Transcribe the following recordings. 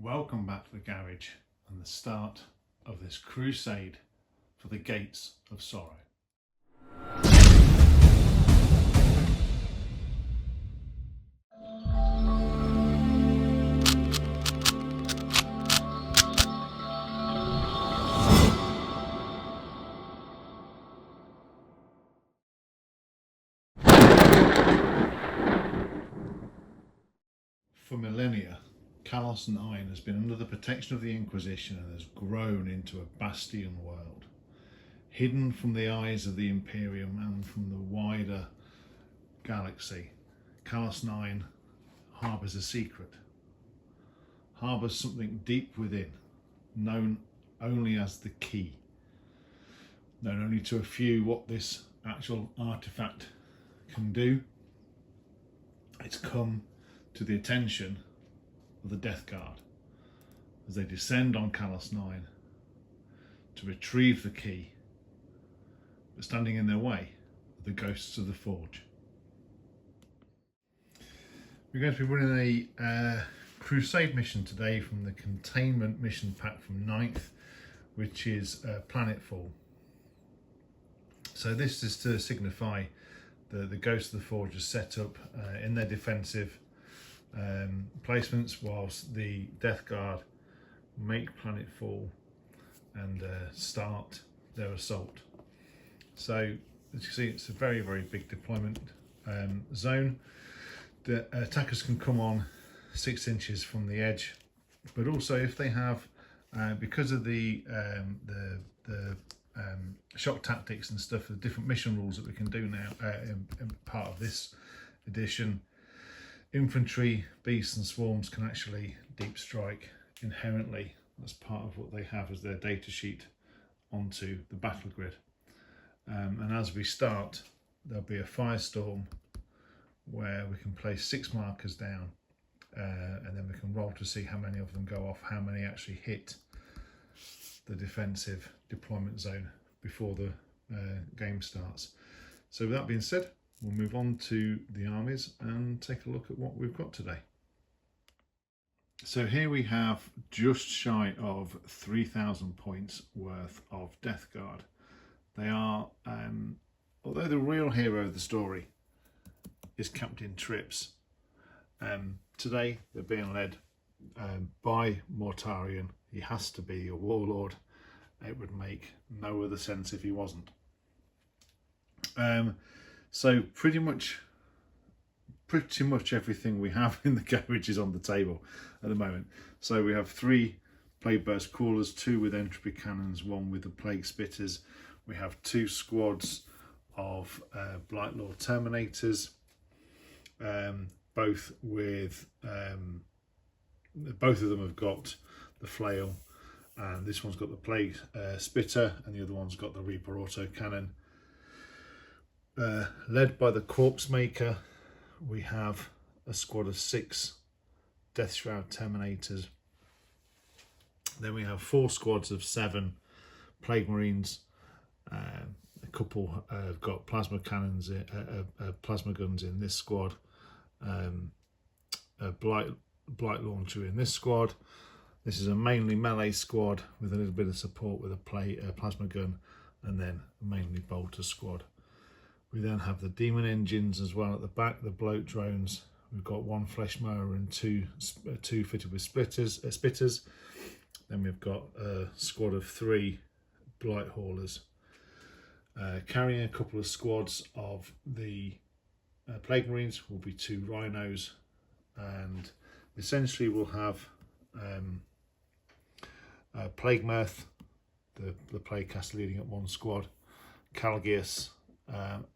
Welcome back to the garage and the start of this crusade for the gates of sorrow. For millennia, Kallos 9 has been under the protection of the Inquisition and has grown into a Bastion world. Hidden from the eyes of the Imperium and from the wider galaxy, Kallos 9 harbours a secret, harbours something deep within, known only as the Key. Known only to a few what this actual artefact can do. It's come to the attention of the Death Guard as they descend on Kallos 9 to retrieve the key, but standing in their way are the ghosts of the Forge. We're going to be running a crusade mission today from the containment mission pack from 9th, which is Planetfall. So this is to signify the ghosts of the Forge are set up in their defensive placements whilst the Death Guard make Planetfall and start their assault. So as you see, it's a very big deployment zone. The attackers can come on 6 inches from the edge, but also if they have because of the shock tactics and stuff, the different mission rules that we can do now in part of this edition, infantry, beasts and swarms can actually deep strike inherently. That's part of what they have as their data sheet onto the battle grid. And as we start, there'll be a firestorm where we can place 6 markers down and then we can roll to see how many of them go off, how many actually hit the defensive deployment zone before the game starts. So with that being said, we'll move on to the armies and take a look at what we've got today. So here we have just shy of 3,000 points worth of Death Guard. They are, although the real hero of the story is Captain Trips, today they're being led by Mortarion. He has to be a warlord. It would make no other sense if he wasn't. So pretty much everything we have in the garage is on the table at the moment. So we have 3 plague burst crawlers, 2 with entropy cannons, 1 with the plague spitters. We have 2 squads of Blightlord terminators, both with both of them have got the flail, and this one's got the plague spitter and the other one's got the Reaper auto cannon. Led by the Corpse Maker, we have a squad of 6 Death Shroud Terminators. Then we have 4 squads of 7 Plague Marines. A couple have got plasma cannons, plasma guns in this squad. A blight launcher in this squad. This is a mainly melee squad with a little bit of support with a plasma gun, and then a mainly bolter squad. We then have the demon engines as well at the back, the bloat drones. We've got 1 flesh mower and 2 fitted with spitters. Then we've got a squad of 3 blight haulers. Carrying a couple of squads of the plague marines will be 2 rhinos, and essentially we'll have plague mirth, the plague caster leading up 1 squad, Kallos,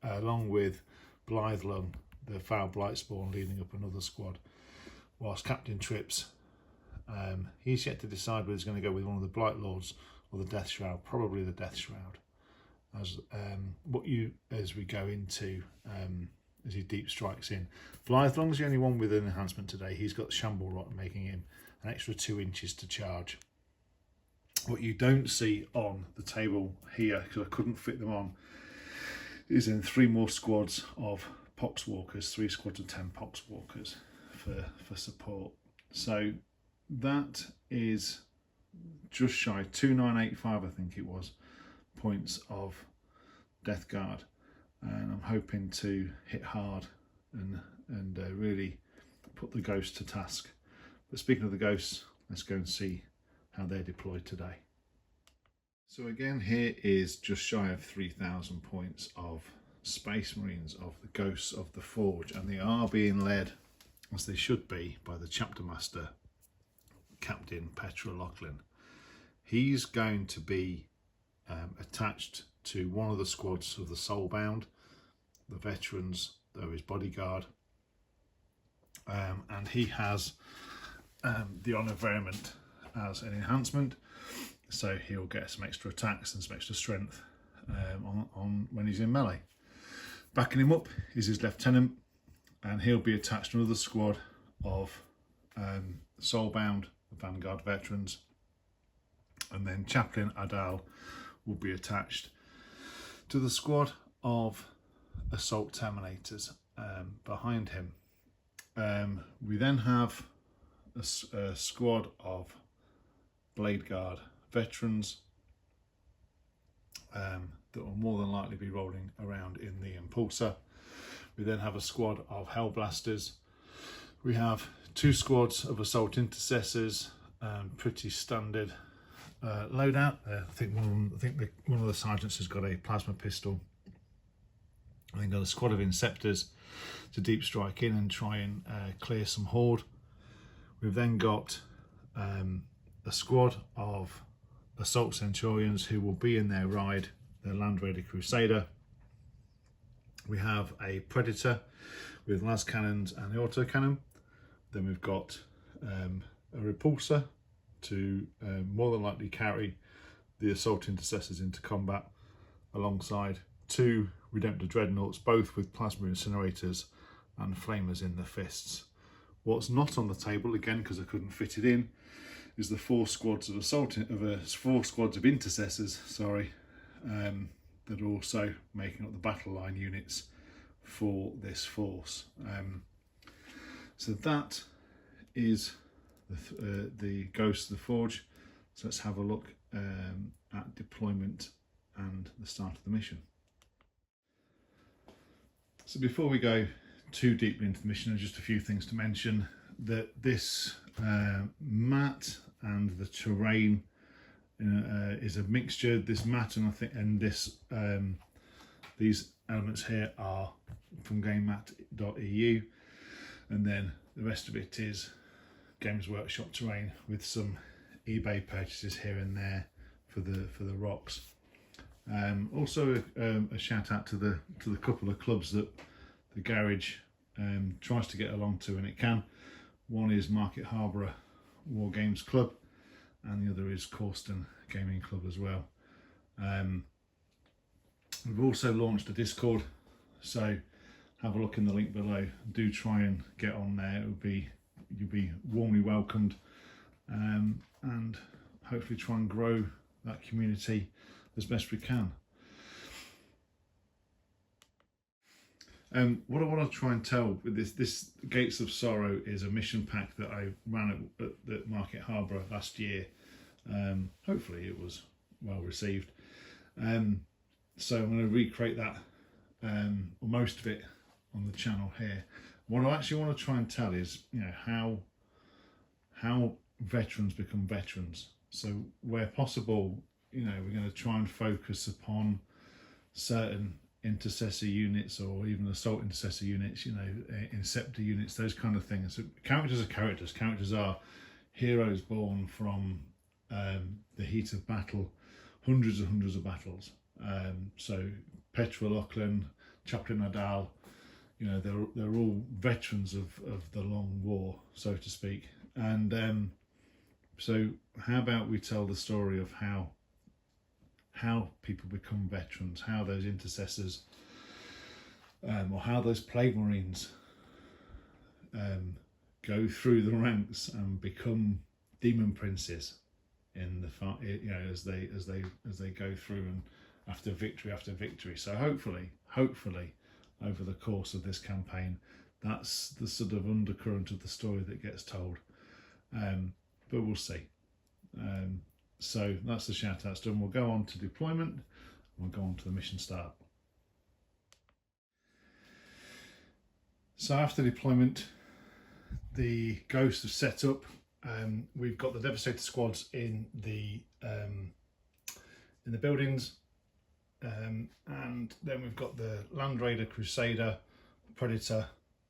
along with Blithelung, the foul blight spawn, leading up another squad, whilst Captain Trips, he's yet to decide whether he's going to go with one of the Blight Lords or the Death Shroud, probably the Death Shroud, as we go into as he deep strikes in. Blithelung's the only one with an enhancement today. He's got Shamble Rot, making him an extra 2 inches to charge. What you don't see on the table here, because I couldn't fit them on, is in 3 more squads of Poxwalkers, 3 squads of 10 Poxwalkers for support. So that is just shy, 2985 I think it was, points of Death Guard, and I'm hoping to hit hard and really put the ghosts to task. But speaking of the ghosts, let's go and see how they're deployed today. So again, here is just shy of 3,000 points of Space Marines, of the Ghosts of the Forge, and they are being led, as they should be, by the Chapter Master, Captain Petra Lachlan. He's going to be attached to one of the squads of the Soulbound, the veterans, though his bodyguard, and he has the Honour Variant as an enhancement, so he'll get some extra attacks and some extra strength on when he's in melee. Backing him up is his lieutenant, and he'll be attached to another squad of Soulbound Vanguard veterans, and then Chaplain Adal will be attached to the squad of Assault Terminators behind him. We then have a squad of Blade Guard veterans that will more than likely be rolling around in the Impulsor. We then have a squad of Hellblasters. We have two squads of Assault Intercessors, pretty standard loadout. I think one of the sergeants has got a plasma pistol. I think got a squad of Inceptors to deep strike in and try and clear some horde. We've then got a squad of Assault Centurions who will be in their ride, their Land Raider Crusader. We have a Predator with las cannons and the autocannon. Then we've got a Repulsor to more than likely carry the Assault Intercessors into combat, alongside two Redemptor Dreadnoughts, both with plasma incinerators and flamers in the fists. What's not on the table, again because I couldn't fit it in, is the four squads of Intercessors, that are also making up the battle line units for this force. So that is the Ghost of the Forge. So let's have a look at deployment and the start of the mission. So before we go too deeply into the mission, there's just a few things to mention. That this map and the terrain is a mixture. This map and this these elements here are from GameMat.eu, and then the rest of it is Games Workshop terrain with some eBay purchases here and there for the rocks. Also a shout out to the couple of clubs that the garage tries to get along to, and it can. One is Market Harbour War Games Club, and the other is Corston Gaming Club as well. We've also launched a Discord, so have a look in the link below. Do try and get on there. You'll be warmly welcomed, and hopefully try and grow that community as best we can. What I want to try and tell with this Gates of Sorrow is a mission pack that I ran at Market Harbour last year. Hopefully it was well received. So I'm going to recreate that, or most of it, on the channel here. What I actually want to try and tell is, how veterans become veterans. So where possible, we're going to try and focus upon certain intercessor units, or even assault intercessor units, Inceptor units, those kind of things. So characters are characters. Characters are heroes born from the heat of battle, hundreds and hundreds of battles. So Petra Lachlan, Chaplain Adal, they're all veterans of the long war, so to speak. And so how about we tell the story of how people become veterans, how those intercessors, or how those Plague Marines go through the ranks and become demon princes in the as they go through, and after victory. So hopefully over the course of this campaign, that's the sort of undercurrent of the story that gets told. but we'll see. So that's the shout outs done. We'll go on to deployment, and we'll go on to the mission start. So after deployment, the ghosts have set up. We've got the Devastator squads in the buildings, and then we've got the Land Raider, Crusader, Predator,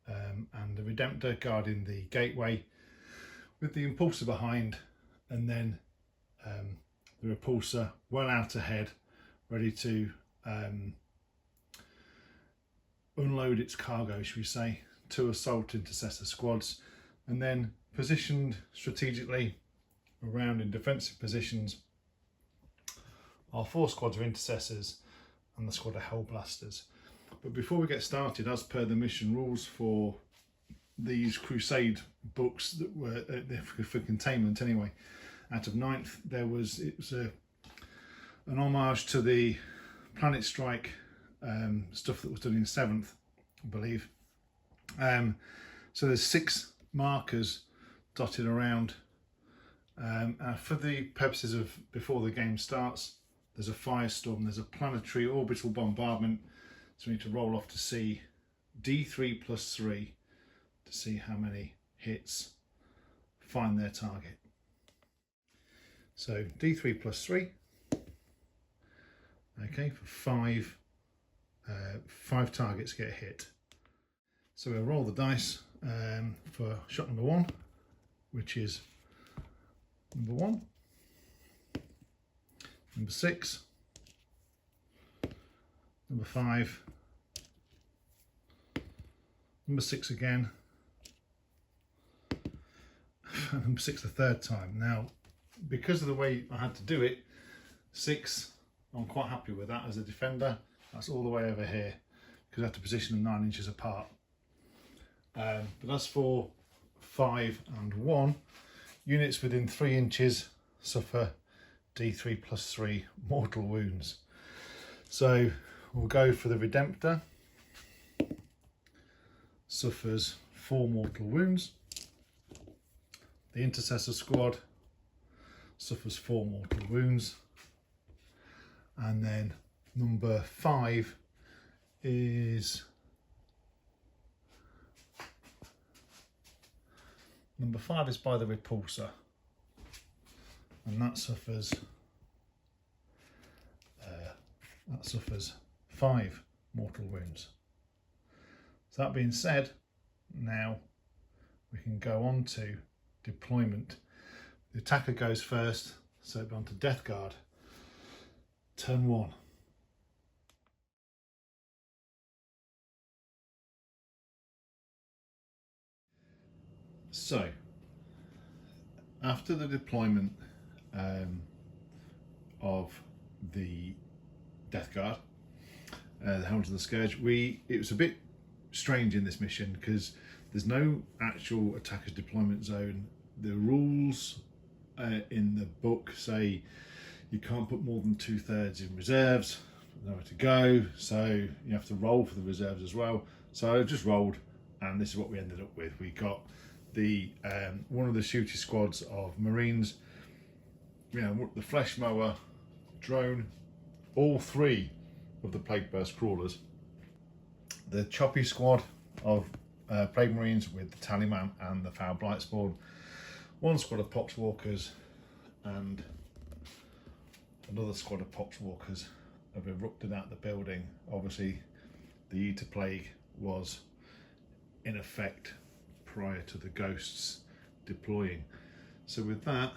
and the Redemptor guarding the gateway, with the Impulsor behind, and then the Repulsor well out ahead, ready to unload its cargo, should we say, to assault intercessor squads, and then positioned strategically around in defensive positions are 4 squads of intercessors and the squad of Hellblasters. But before we get started, as per the mission rules for these Crusade books that were for containment anyway, out of 9th, it was an homage to the Planet Strike stuff that was done in 7th, I believe. So there's 6 markers dotted around. For the purposes of before the game starts, there's a firestorm, there's a planetary orbital bombardment, so we need to roll off to see D3 plus 3 to see how many hits find their target. So D3 plus 3, okay, for 5 targets get hit. So we'll roll the dice for shot number 1, which is number 1, number 6, number 5, number 6 again, number 6 the 3rd time. Now, because of the way I had to do it, 6, I'm quite happy with that as a defender. That's all the way over here, because I have to position them 9 inches apart. But as for 5 and 1, units within 3 inches suffer D3 plus 3 mortal wounds. So we'll go for the Redemptor, suffers 4 mortal wounds. The Intercessor squad suffers 4 mortal wounds. And then number 5 is by the Repulsor, and that suffers 5 mortal wounds. So that being said, now we can go on to deployment. The attacker goes first, so it'll be on to Death Guard. Turn 1. So, after the deployment of the Death Guard, the Hounds of the Scourge, it was a bit strange in this mission because there's no actual attacker's deployment zone. The rules in the book say you can't put more than 2/3 in reserves, nowhere to go, so you have to roll for the reserves as well. So I just rolled, and this is what we ended up with. We got the one of the shooty squads of Marines, the Flesh Mower, Drone, all 3 of the Plague Burst Crawlers, the Choppy squad of Plague Marines with the Tallyman and the Foul Blightspawn, 1 squad of Poxwalkers, and another squad of Poxwalkers have erupted out the building. Obviously, the Eater Plague was in effect prior to the ghosts deploying. So with that,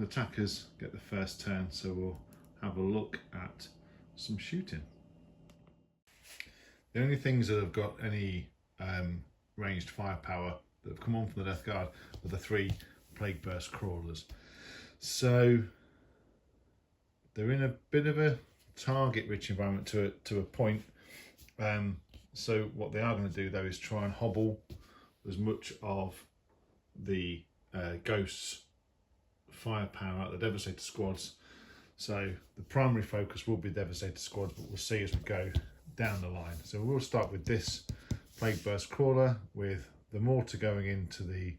attackers get the first turn, so we'll have a look at some shooting. The only things that have got any ranged firepower that have come on from the Death Guard are the 3 Plague Burst Crawlers. So they're in a bit of a target-rich environment to a point. So what they are going to do though is try and hobble as much of the ghosts' firepower out of the Devastator squads. So the primary focus will be Devastator squad, but we'll see as we go down the line. So we'll start with this Plague Burst Crawler with the mortar going into the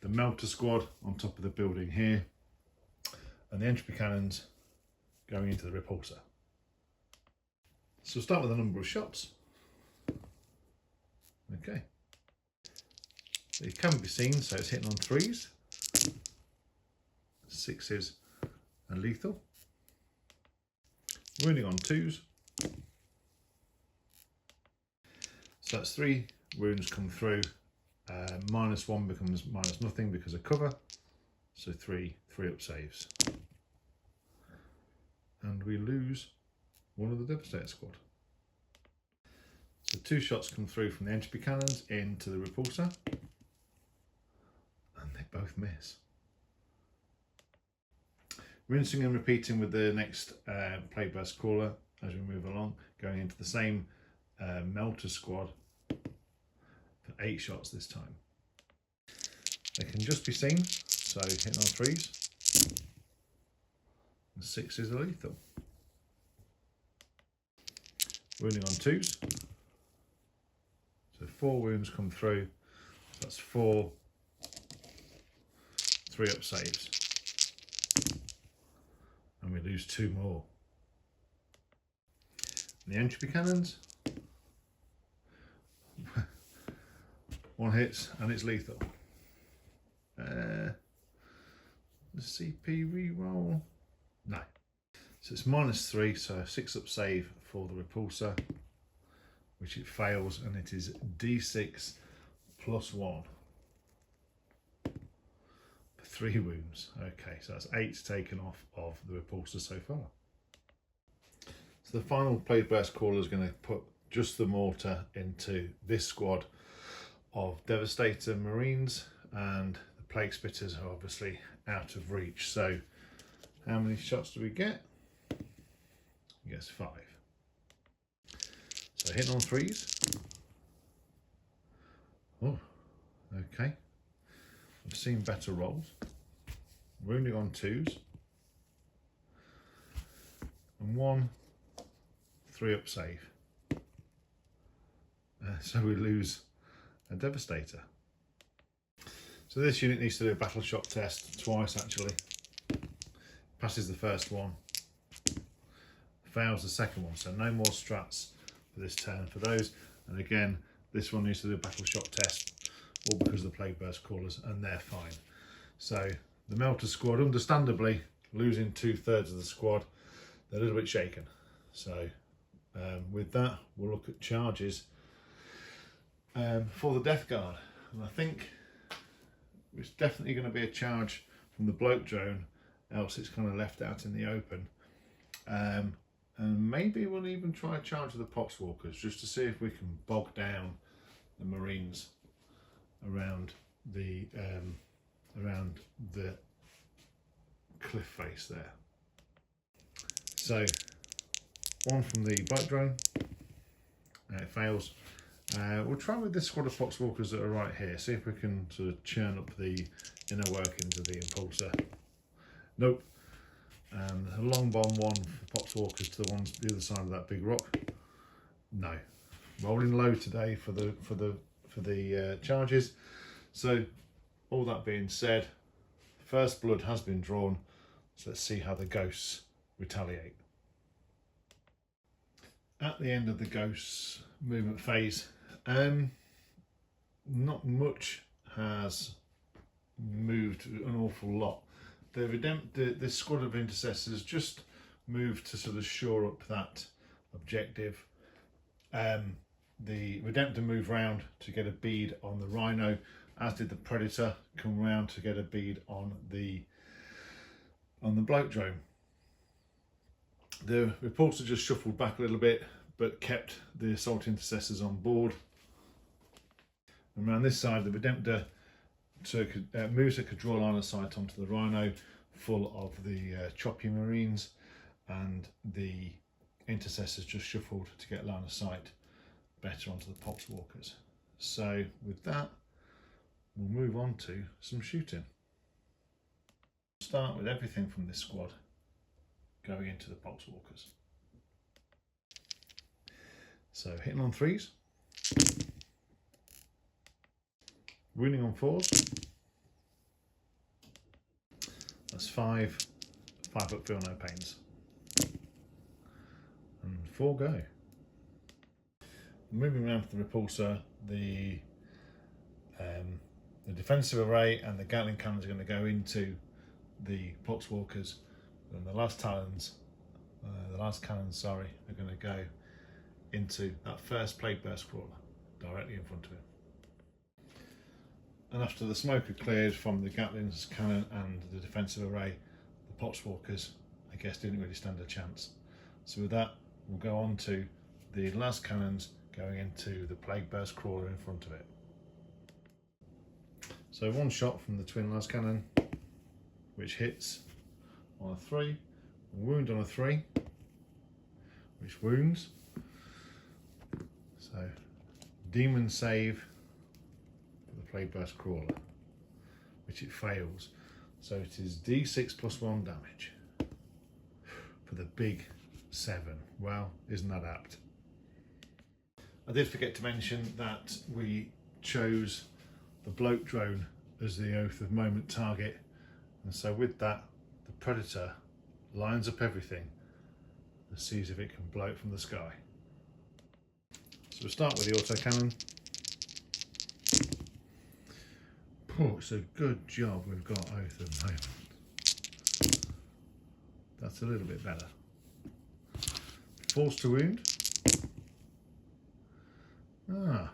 the melter squad on top of the building here, and the entropy cannons going into the repulsor. So we'll start with a number of shots. Okay. So it can be seen, so it's hitting on 3s, 6s and lethal. Wounding on 2s. So that's 3 wounds come through. -1 becomes -0 because of cover. So 3 up saves. And we lose one of the Devastator squad. So 2 shots come through from the entropy cannons into the repulsor. And they both miss. Rinsing and repeating with the next plague burst crawler as we move along, going into the same melter squad for 8 shots this time. They can just be seen, so hitting on 3s, and 6s are lethal. Wounding on 2s, so 4 wounds come through, so that's 4 3-up saves. And we lose 2 more. And the entropy cannons, 1 hits and it's lethal. The CP reroll, no. So it's -3, so a 6-up save for the repulsor, which it fails, and it is D6 +1. 3 wounds. Okay, so that's 8 taken off of the repulsor so far. So the final plague burst caller is going to put just the mortar into this squad of Devastator Marines, and the plague spitters are obviously out of reach. So how many shots do we get? He gets 5. So hitting on 3s. Oh, okay. I've seen better rolls. Wounding on 2s. And 1 3-up save. So we lose a Devastator. So this unit needs to do a battle shock test twice actually. Passes the first one. Fails the second one. So no more strats for this turn for those. And again, this one needs to do a battle shock test, all because of the plague burst crawlers, and they're fine. So the melter squad, understandably losing 2/3 of the squad, they're a little bit shaken. So with that, we'll look at charges for the Death Guard, and I think it's definitely going to be a charge from the bloke drone, else it's kind of left out in the open. And maybe we'll even try a charge of the Poxwalkers just to see if we can bog down the Marines around the cliff face there. So 1 from the bike drone, it fails. We'll try with this squad of Poxwalkers that are right here, see if we can sort of churn up the inner workings of the impulsor. Nope. And a long bomb 1 for Poxwalkers to the ones the other side of that big rock. No. Rolling low today for the charges. So all that being said, first blood has been drawn, so let's see how the ghosts retaliate. At the end of the ghosts movement phase, not much has moved an awful lot. This squad of intercessors just moved to sort of shore up that objective. The Redemptor moved round to get a bead on the Rhino, as did the Predator come round to get a bead on the bloke drone. The repulsor just shuffled back a little bit, but kept the assault intercessors on board. And around this side, the Redemptor moves that could draw line of sight onto the Rhino, full of the choppy Marines, and the intercessors just shuffled to get line of sight better onto the Poxwalkers. So with that, we'll move on to some shooting. Start with everything from this squad going into the Poxwalkers. So hitting on 3s, wounding on 4s, That's 5 up feel no pains. And 4 go. Moving around to the repulsor, the defensive array and the Gatling cannons are going to go into the Poxwalkers, and the last cannons, are going to go into that first plague burst crawler directly in front of him. And after the smoke had cleared from the Gatling's cannon and the defensive array, the Poxwalkers, I guess, didn't really stand a chance. So with that, we'll go on to the last cannons going into the plague burst crawler in front of it. So 1 shot from the twin las cannon, which hits on a 3, a wound on a 3, which wounds. So demon save for the plague burst crawler, which it fails. So it is D6 plus 1 damage for the big 7. Well, isn't that apt? I did forget to mention that we chose the bloat drone as the Oath of Moment target, and so with that the Predator lines up everything and sees if it can bloat from the sky. So we'll start with the autocannon. Oh, it's a good job we've got Oath of Moment. That's a little bit better. Force to wound. Ah,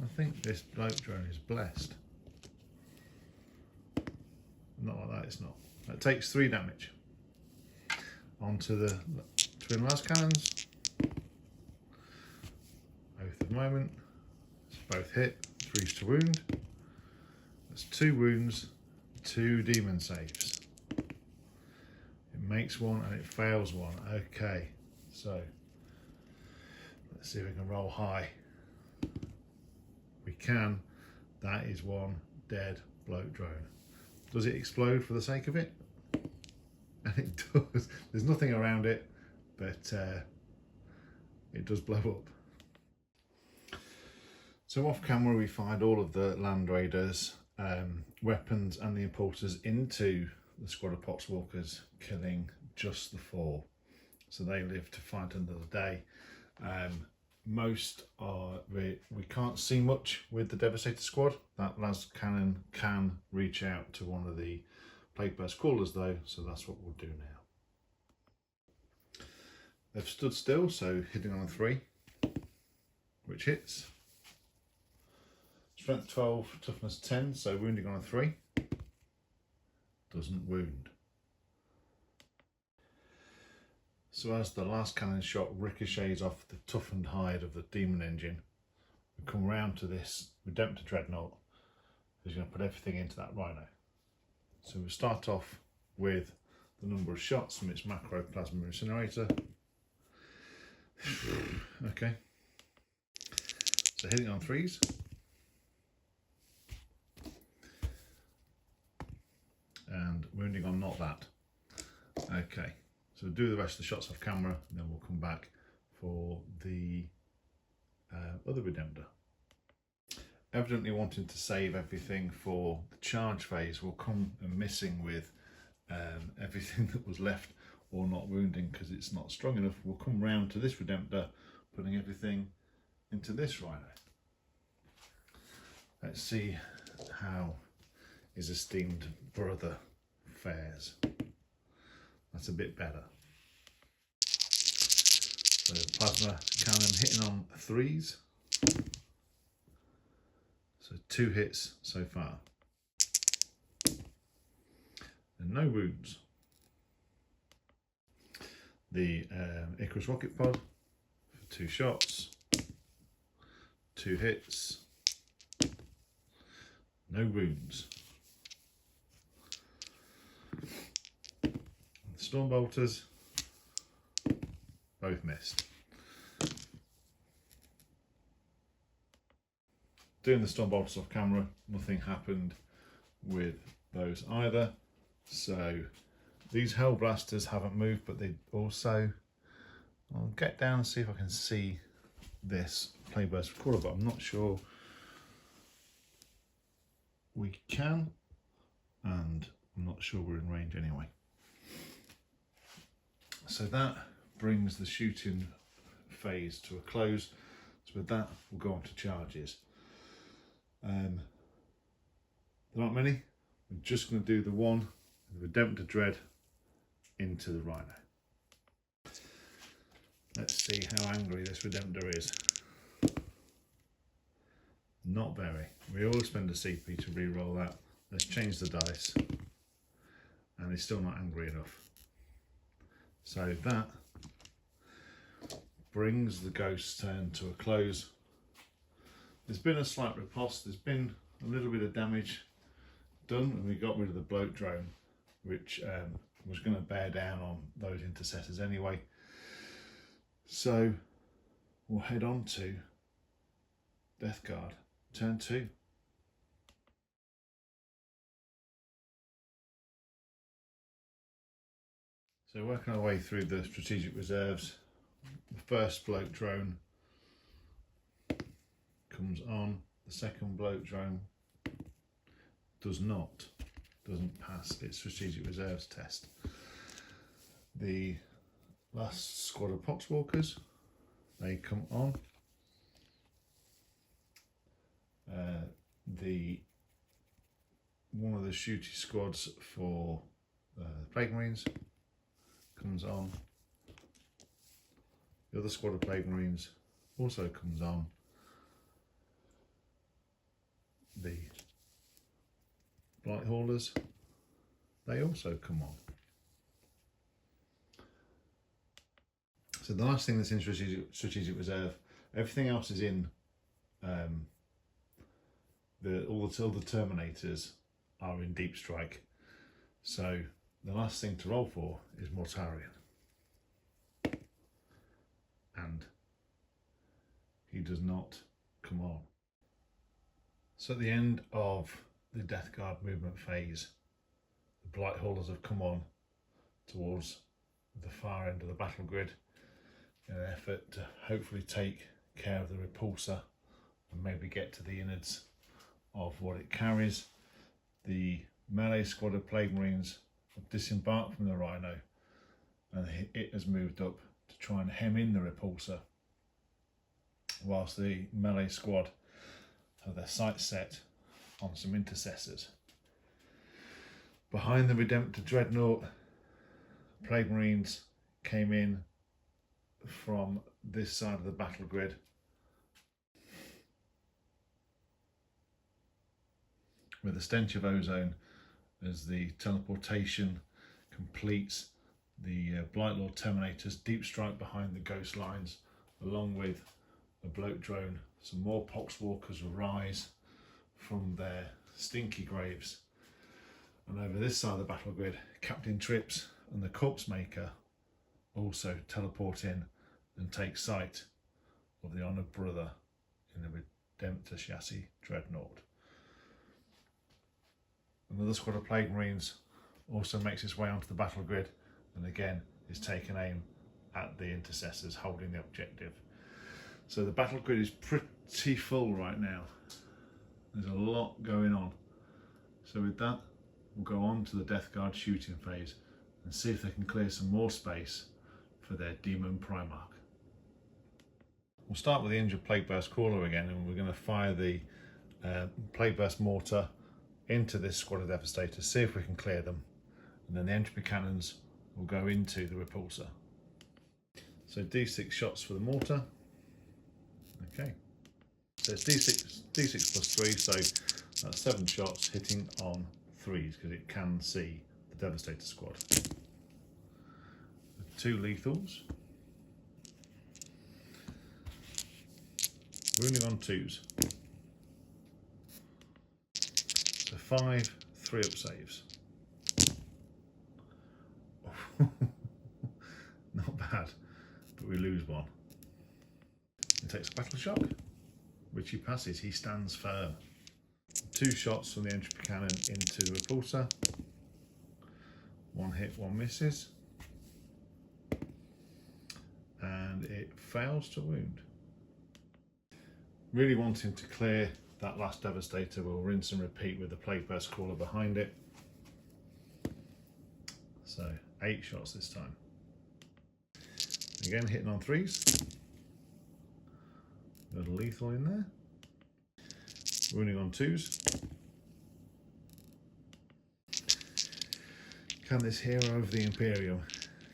I think this bloat drone is blessed. Not like that, it's not. That takes 3 damage. Onto the twin las cannons. Oath of Moment. It's both hit. 3's to wound. That's 2 wounds, 2 demon saves. It makes 1 and it fails 1. Okay, so let's see if we can roll high. We can. That is 1 dead bloat drone. Does it explode for the sake of it? And it does. There's nothing around it, but it does blow up. So off camera we fired all of the Land Raiders, weapons and the importers into the squad of Poxwalkers, killing just the 4. So they live to fight another day. Most are, we can't see much with the Devastator squad. That las cannon can reach out to one of the plague burst crawlers though, so that's what we'll do now. They've stood still, so hitting on a 3, which hits. Strength 12, toughness 10, so wounding on a 3. Doesn't wound. So as the last cannon shot ricochets off the toughened hide of the demon engine, we come round to this Redemptor Dreadnought, who's going to put everything into that Rhino. So we start off with the number of shots from its macro plasma incinerator. Okay. So hitting on 3s. And wounding on not that. Okay. So we'll do the rest of the shots off camera, and then we'll come back for the other Redemptor. Evidently wanting to save everything for the charge phase, we'll come missing with everything that was left or not wounding because it's not strong enough. We'll come round to this Redemptor, putting everything into this Rhino. Let's see how his esteemed brother fares. That's a bit better. So plasma cannon hitting on 3s. So 2 hits so far. And no wounds. The Icarus rocket pod for 2 shots. 2 hits. No wounds. Storm bolters, both missed. Doing the storm bolters off camera, nothing happened with those either. So these hell blasters haven't moved, but they also, I'll get down and see if I can see this plague burst recorder, but I'm not sure we can. And I'm not sure we're in range anyway. So that brings the shooting phase to a close. So with that, we'll go on to charges. There aren't many. We're just going to do the one, the Adepta Dread into the Rhino. Let's see how angry this Redemptor is. Not very. We always spend a CP to re-roll that. Let's change the dice. And he's still not angry enough. So that brings the ghost turn to a close. There's been a slight riposte. There's been a little bit of damage done, and we got rid of the bloat drone, which was going to bear down on those intercessors anyway. So we'll head on to Death Guard, turn 2. So working our way through the strategic reserves, the first bloat drone comes on, the second bloat drone doesn't pass its strategic reserves test. The last squad of poxwalkers, they come on. One of the shooty squads for Plague Marines comes on. The other squad of Plague Marines also comes on. The Blight Haulers, they also come on. So the last thing that's in strategic reserve, everything else is in. All the Terminators are in deep strike. So the last thing to roll for is Mortarion. And he does not come on. So at the end of the Death Guard movement phase, the Blight Haulers have come on towards the far end of the battle grid in an effort to hopefully take care of the repulsor and maybe get to the innards of what it carries. The melee squad of Plague Marines have disembarked from the Rhino, and it has moved up to try and hem in the repulsor, whilst the melee squad have their sights set on some intercessors. Behind the Redemptor Dreadnought, Plague Marines came in from this side of the battle grid. With the stench of ozone as the teleportation completes, the Blightlord Terminators deep strike behind the ghost lines, along with a bloat drone. Some more poxwalkers arise from their stinky graves, and over this side of the battle grid, Captain Trips and the Corpse Maker also teleport in and take sight of the honoured brother in the Redemptor chassis Dreadnought. Another squad of Plague Marines also makes its way onto the battle grid, and again is taking aim at the intercessors holding the objective. So the battle grid is pretty full right now. There's a lot going on. So with that, we'll go on to the Death Guard shooting phase and see if they can clear some more space for their Demon Primarch. We'll start with the injured Plague Burst Crawler again, and we're going to fire the Plague Burst Mortar into this squad of Devastators, see if we can clear them, and then the entropy cannons will go into the repulsor. So D6 shots for the mortar. Okay, so it's D6 plus 3, so that's 7 shots hitting on 3s because it can see the Devastator squad. 2 lethals, wounding on 2s. So 5 3-up saves. Not bad, but we lose 1. He takes a battle shock, which he passes. He stands firm. 2 shots from the entropy cannon into the repulsor. 1 hit, 1 misses. And it fails to wound. Really wanting to clear that last Devastator, we'll rinse and repeat with the Plague Burst Crawler behind it. So 8 shots this time. Again, hitting on 3s. Got a lethal in there. Wounding on 2s. Can this hero of the Imperium,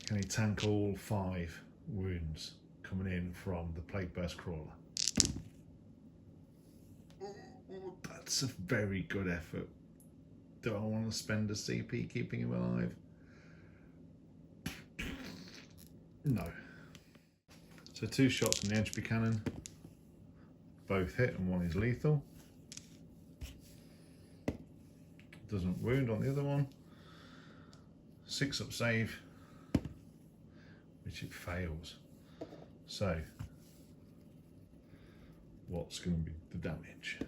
can he tank all 5 wounds coming in from the Plague Burst Crawler? That's a very good effort. Do I want to spend a CP keeping him alive? No. So 2 shots from the entropy cannon. Both hit and 1 is lethal. Doesn't wound on the other one. 6 up save, which it fails. So, what's going to be the damage?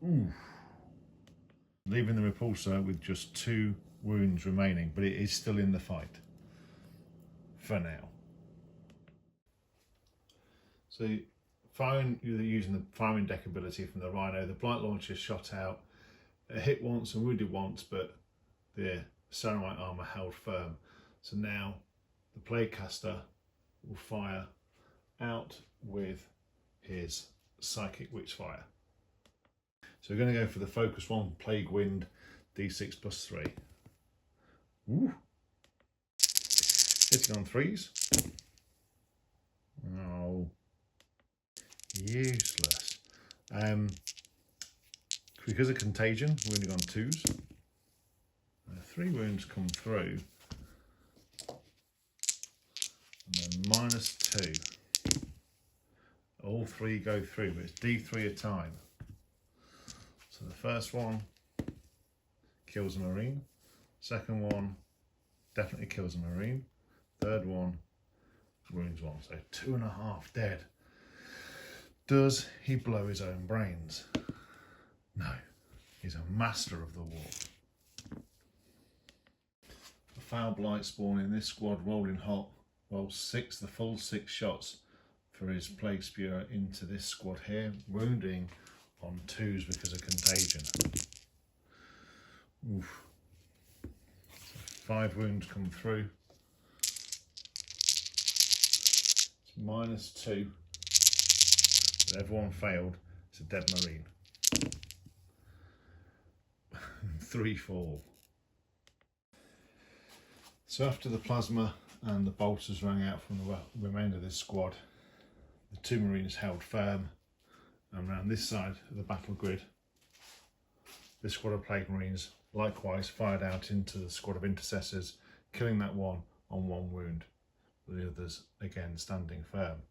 Ooh. Leaving the repulsor with just 2 wounds remaining, but it is still in the fight. For now. So, firing, you're using the firing deck ability from the Rhino. The Blight Launcher shot out, hit once and wounded once, but the Ceramite armour held firm. So now the Plaguecaster will fire out with his Psychic Witchfire. So we're going to go for the Focus 1 Plague Wind D6 plus 3. Ooh. Hitting on 3s. Oh, useless. Because of contagion, wounding on 2s. 3 wounds come through, and then -2. All 3 go through, but it's D3 a time. So the first one kills a Marine, second one definitely kills a Marine, third one wounds 1, so 2.5 dead. Does he blow his own brains? No, he's a master of the war. Foul Blight spawn in this squad, rolling hot, rolls the full 6 shots for his Plague Spear into this squad here, wounding on 2s because of contagion. Oof. So 5 wounds come through. It's -2. But everyone failed. It's a dead Marine. 3 fall. So after the plasma and the bolters rang out from the remainder of this squad, the 2 Marines held firm, and around this side of the battle grid, this squad of Plague Marines likewise fired out into the squad of Intercessors, killing that one on 1 wound, with the others again standing firm.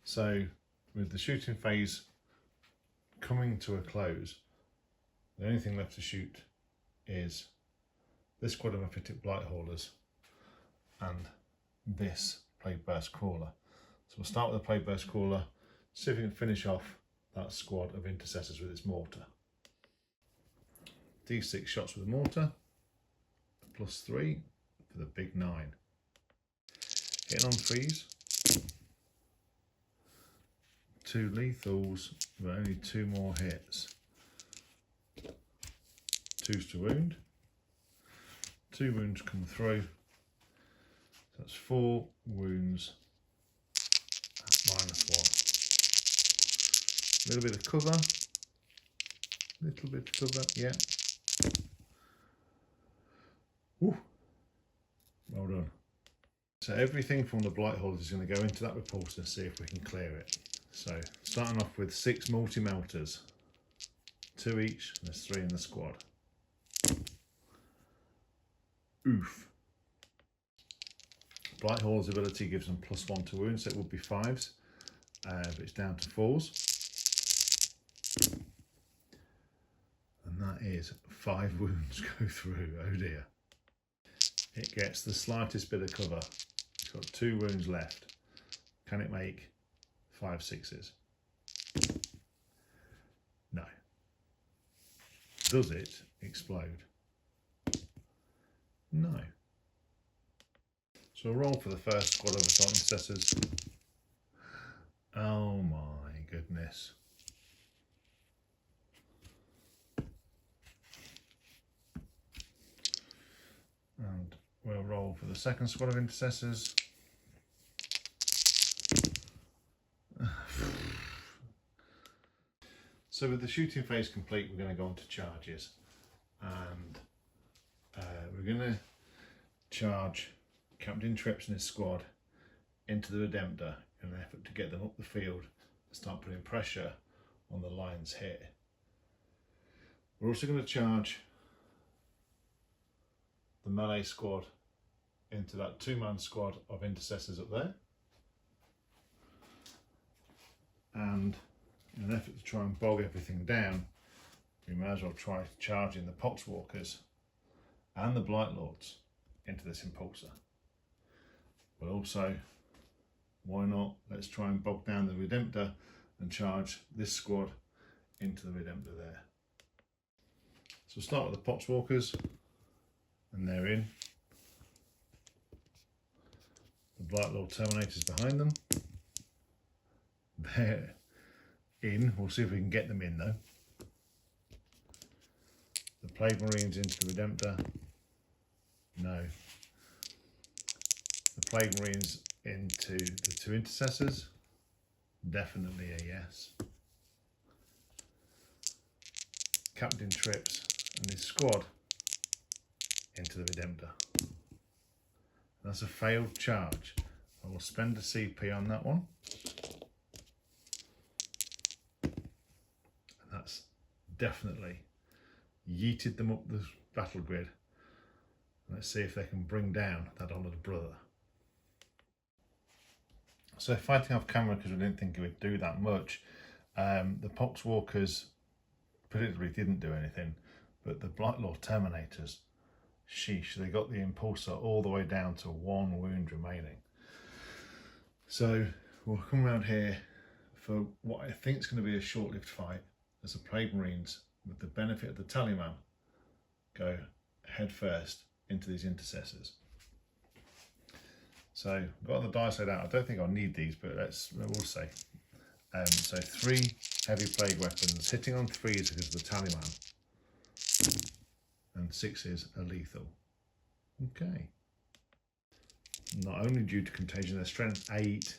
So with the shooting phase coming to a close, the only thing left to shoot is this squad of Mephitic Blight Haulers and this Plague Burst Crawler. So we'll start with the Plague Burst Crawler, see if we can finish off that squad of Intercessors with its mortar. D6 shots with the mortar, +3 for the big 9. Hitting on 3s. 2 lethals, but only 2 more hits. 2s to wound. 2 wounds come through. So that's 4 wounds at -1. A little bit of cover. Little bit of cover, yeah. Ooh. Well done. So everything from the Blight Haulers is going to go into that repulsor and see if we can clear it. So starting off with 6 multi-melters. 2 each, and there's 3 in the squad. Oof. Blight Hauler's ability gives them +1 to wounds, so it would be 5s, but it's down to 4s. And that is 5 wounds go through, oh dear. It gets the slightest bit of cover. It's got 2 wounds left. Can it make 5 6s? No. Does it explode? No. So a roll for the first squad of assault intercessors. Oh my goodness. And we'll roll for the second squad of intercessors. So with the shooting phase complete, we're going to go on to charges, and we're going to charge Captain Trips and his squad into the Redemptor in an effort to get them up the field and start putting pressure on the lines here. We're also going to charge the melee squad into that two-man squad of intercessors up there, and in an effort to try and bog everything down, we may as well try charging the Poxwalkers and the Blight Lords into this impulsor. But also, why not, let's try and bog down the Redemptor and charge this squad into the Redemptor there. So we'll start with the Poxwalkers, and they're in. The Blight Lord Terminators behind them. They're in. We'll see if we can get them in though. The Plague Marines into the Redemptor. No. The Plague Marines into the two intercessors. Definitely a yes. Captain Trips and his squad into the Redemptor. That's a failed charge. I will spend a CP on that one. And that's definitely yeeted them up the battle grid. Let's see if they can bring down that honoured brother. So fighting off camera, because we didn't think it would do that much, the Poxwalkers predictably didn't do anything, but the Blight Lord Terminators, sheesh, they got the impulsor all the way down to 1 wound remaining. So we'll come around here for what I think is going to be a short-lived fight as the Plague Marines, with the benefit of the Tallyman, go head first into these intercessors. So I've got the dice laid out. I don't think I'll need these, but we'll see. So 3 heavy plague weapons, hitting on 3s because of the Tallyman, and 6s are lethal. Okay. Not only due to contagion, their strength 8,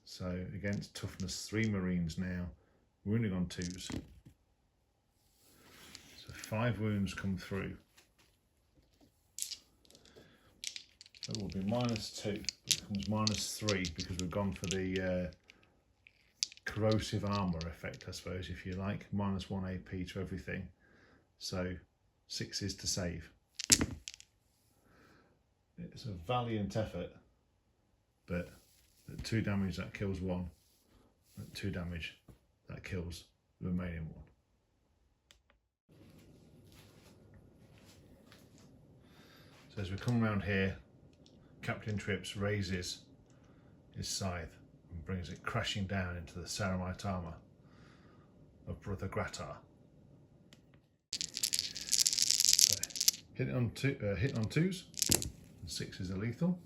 so against toughness 3 Marines now, wounding on 2s. So 5 wounds come through. That will be -2, it becomes -3 because we've gone for the corrosive armour effect, I suppose, if you like. -1 AP to everything. So 6s to save. It's a valiant effort, but at 2 damage that kills 1. At 2 damage that kills the remaining 1. So as we come around here, Captain Trips raises his scythe and brings it crashing down into the ceramite armour of Brother Gratar. So, hitting on 2s, and 6s are lethal.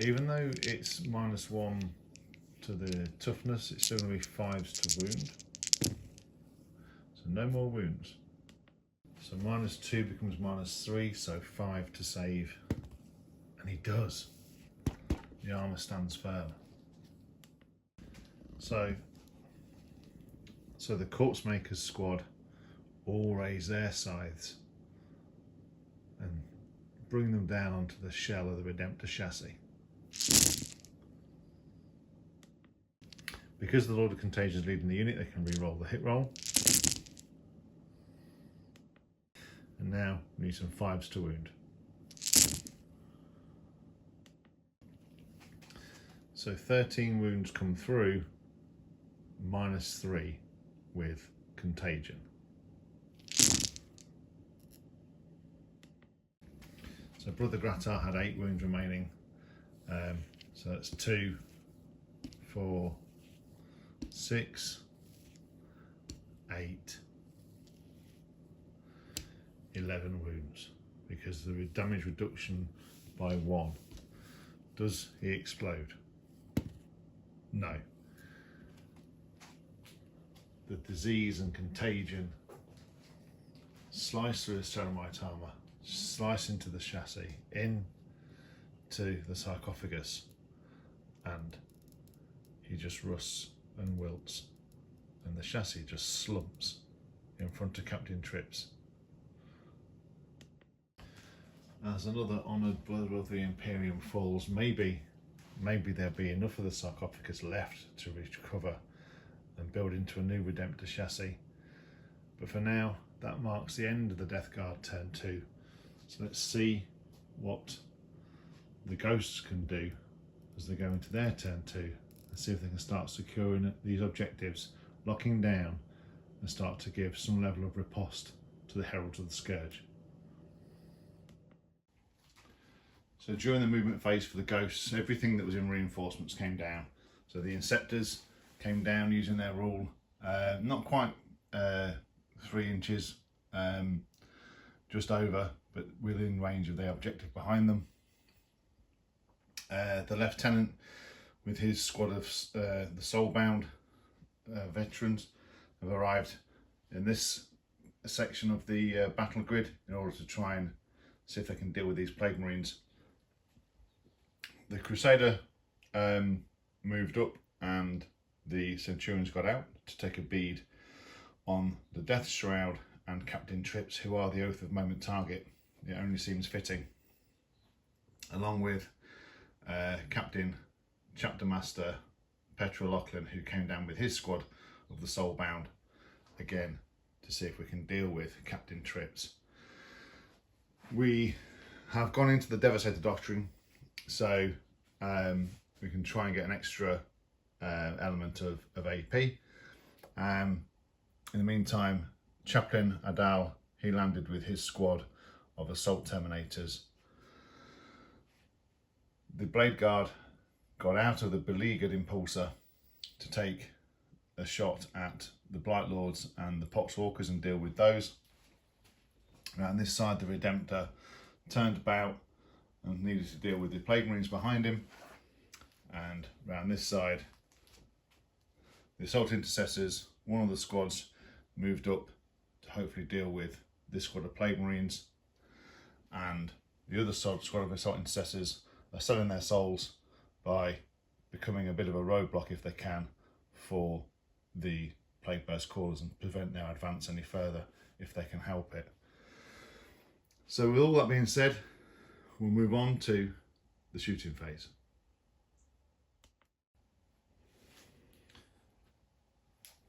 Even though it's -1 to the toughness, it's still going to be 5s to wound. So no more wounds. So -2 becomes -3, so 5 to save. And he does. The armour stands firm. So the Corpse Makers squad all raise their scythes and bring them down onto the shell of the Redemptor chassis. Because the Lord of Contagion is leading the unit, they can re-roll the hit roll. And now we need some 5s to wound. So 13 wounds come through, -3 with contagion. So Brother Gratar had 8 wounds remaining. So that's 2, 4, 6, 8, 11 wounds, because the damage reduction by 1. Does he explode? No. The disease and contagion slice through his ceramite armour, slice into the chassis, into the sarcophagus, and he just rusts and wilts, and the chassis just slumps in front of Captain Trips. As another honoured brother of the Imperium falls, maybe there'll be enough of the sarcophagus left to recover and build into a new Redemptor chassis. But for now, that marks the end of the Death Guard turn 2. So let's see what the Ghosts can do as they go into their turn 2, and see if they can start securing these objectives, locking down, and start to give some level of riposte to the Heralds of the Scourge. So during the movement phase for the Ghosts, everything that was in reinforcements came down. So the Inceptors came down using their rule, not quite 3 inches, just over, but within range of the objective behind them. The Lieutenant with his squad of the Soulbound veterans have arrived in this section of the battle grid in order to try and see if they can deal with these Plague Marines. The Crusader moved up, and the Centurions got out to take a bead on the Death Shroud and Captain Trips, who are the Oath of Moment target. It only seems fitting, along with Captain Chapter Master Petra Lachlan, who came down with his squad of the Soulbound, again to see if we can deal with Captain Trips. We have gone into the Devastator Doctrine, so we can try and get an extra element of AP. In the meantime, Chaplain Adal, he landed with his squad of Assault Terminators. The Blade Guard got out of the beleaguered Impulsor to take a shot at the Blight Lords and the Poxwalkers and deal with those. Around this side, the Redemptor turned about and needed to deal with the Plague Marines behind him. And around this side, the Assault Intercessors, one of the squads, moved up to hopefully deal with this squad of Plague Marines, and the other squad of Assault Intercessors are selling their souls by becoming a bit of a roadblock, if they can, for the Plague Burst Callers and prevent their advance any further if they can help it. So with all that being said, we'll move on to the shooting phase.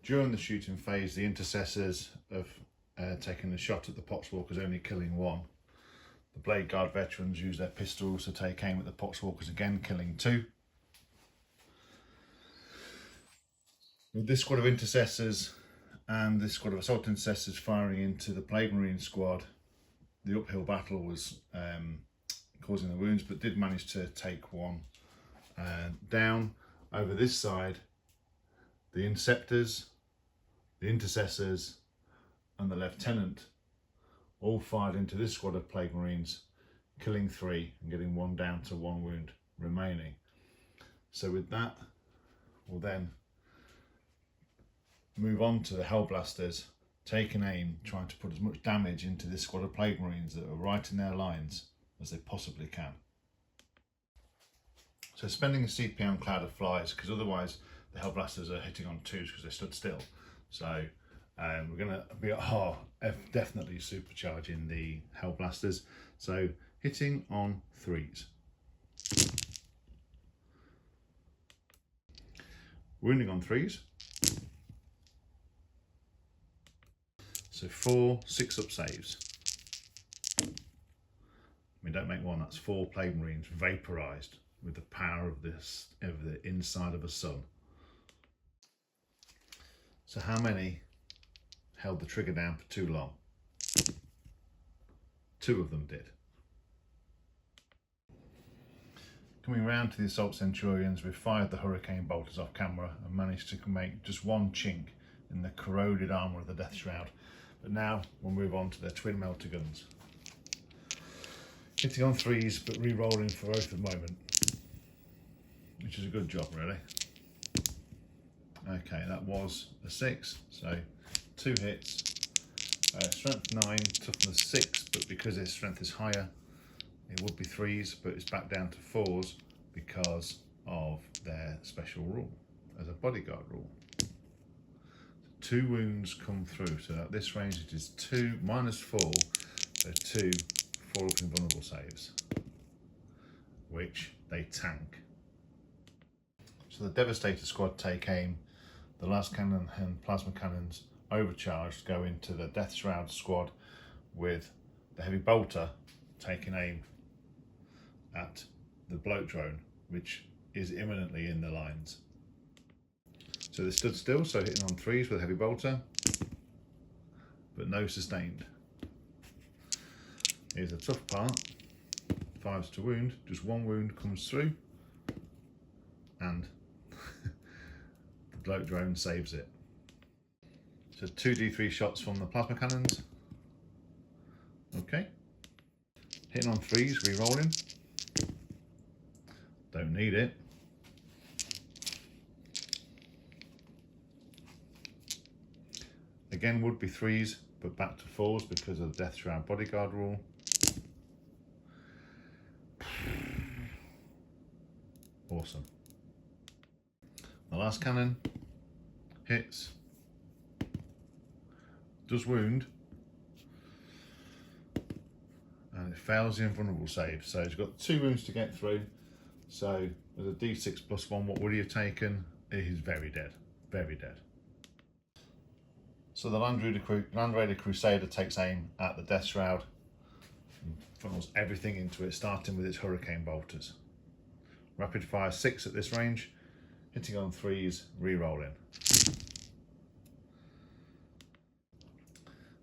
During the shooting phase, the Intercessors have taken a shot at the Poxwalkers, only killing 1. The Blade Guard veterans use their pistols to take aim at the Poxwalkers, again killing 2. With this squad of Intercessors and this squad of Assault Intercessors firing into the Plague Marine squad, the uphill battle was causing the wounds, but did manage to take 1 down. Over this side, the Inceptors, the Intercessors and the Lieutenant all fired into this squad of Plague Marines, killing 3 and getting 1 down to 1 wound remaining. So with that, we'll then move on to the Hellblasters, taking aim, trying to put as much damage into this squad of Plague Marines that are right in their lines as they possibly can. So spending a CP on Cloud of Flies, because otherwise the Hellblasters are hitting on 2s because they stood still. So we're going to be definitely supercharging the Hellblasters. So hitting on 3s. Wounding on 3s. So 4 6-up saves. We don't make 1, that's 4 Plague Marines vaporised with the power of the inside of a sun. So how many held the trigger down for too long? 2 of them did. Coming round to the Assault Centurions, we fired the Hurricane Bolters off camera and managed to make just 1 chink in the corroded armour of the Death Shroud. But now we'll move on to their twin melter guns. Hitting on 3s, but re-rolling for Oath of Moment, which is a good job, really. Okay, that was a 6, so 2 hits Strength 9, toughness 6, but because its strength is higher, it would be 3s, but it's back down to 4s because of their special rule as a bodyguard rule. 2 wounds come through, so at this range it is 2 minus 4, so 2 4-up invulnerable saves, which they tank. So the Devastator squad take aim, the las cannon and plasma cannons overcharged go into the Death Shroud squad, with the heavy bolter taking aim at the bloat drone, which is imminently in the lines. So they stood still, so hitting on 3s with heavy bolter, but no sustained. Here's the tough part, 5s to wound, just 1 wound comes through, and the bloat drone saves it. So 2d3 shots from the plasma cannons. Okay. Hitting on 3s, re-rolling. Don't need it. Again, would be 3s, but back to 4s because of the Death Shroud bodyguard rule. Awesome. The last cannon hits, does wound, and it fails the invulnerable save. So it's got 2 wounds to get through. So with a d6 plus 1, what would he have taken? He's very dead, very dead. So the Land Raider Crusader takes aim at the Death Shroud and funnels everything into it, starting with its hurricane bolters. Rapid fire 6 at this range, hitting on 3s, re-rolling.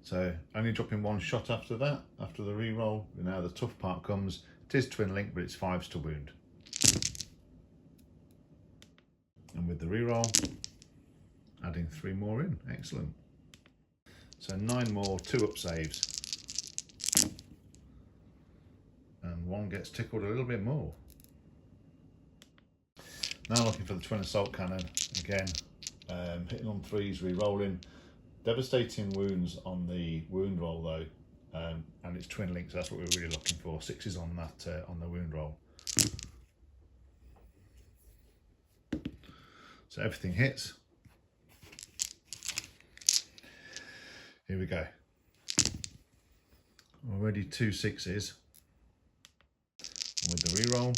So only dropping 1 shot after that, after the re-roll. Now the tough part comes. It is twin link, but it's 5s to wound. And with the re-roll, adding 3 more in. Excellent. So 9 more 2-up saves. And 1 gets tickled a little bit more. Now looking for the twin assault cannon. Again, hitting on 3s, re-rolling. Devastating wounds on the wound roll though, and it's twin link, so that's what we're really looking for. 6s on that on the wound roll. So everything hits. Here we go. Already 2 6s. And with the re-roll.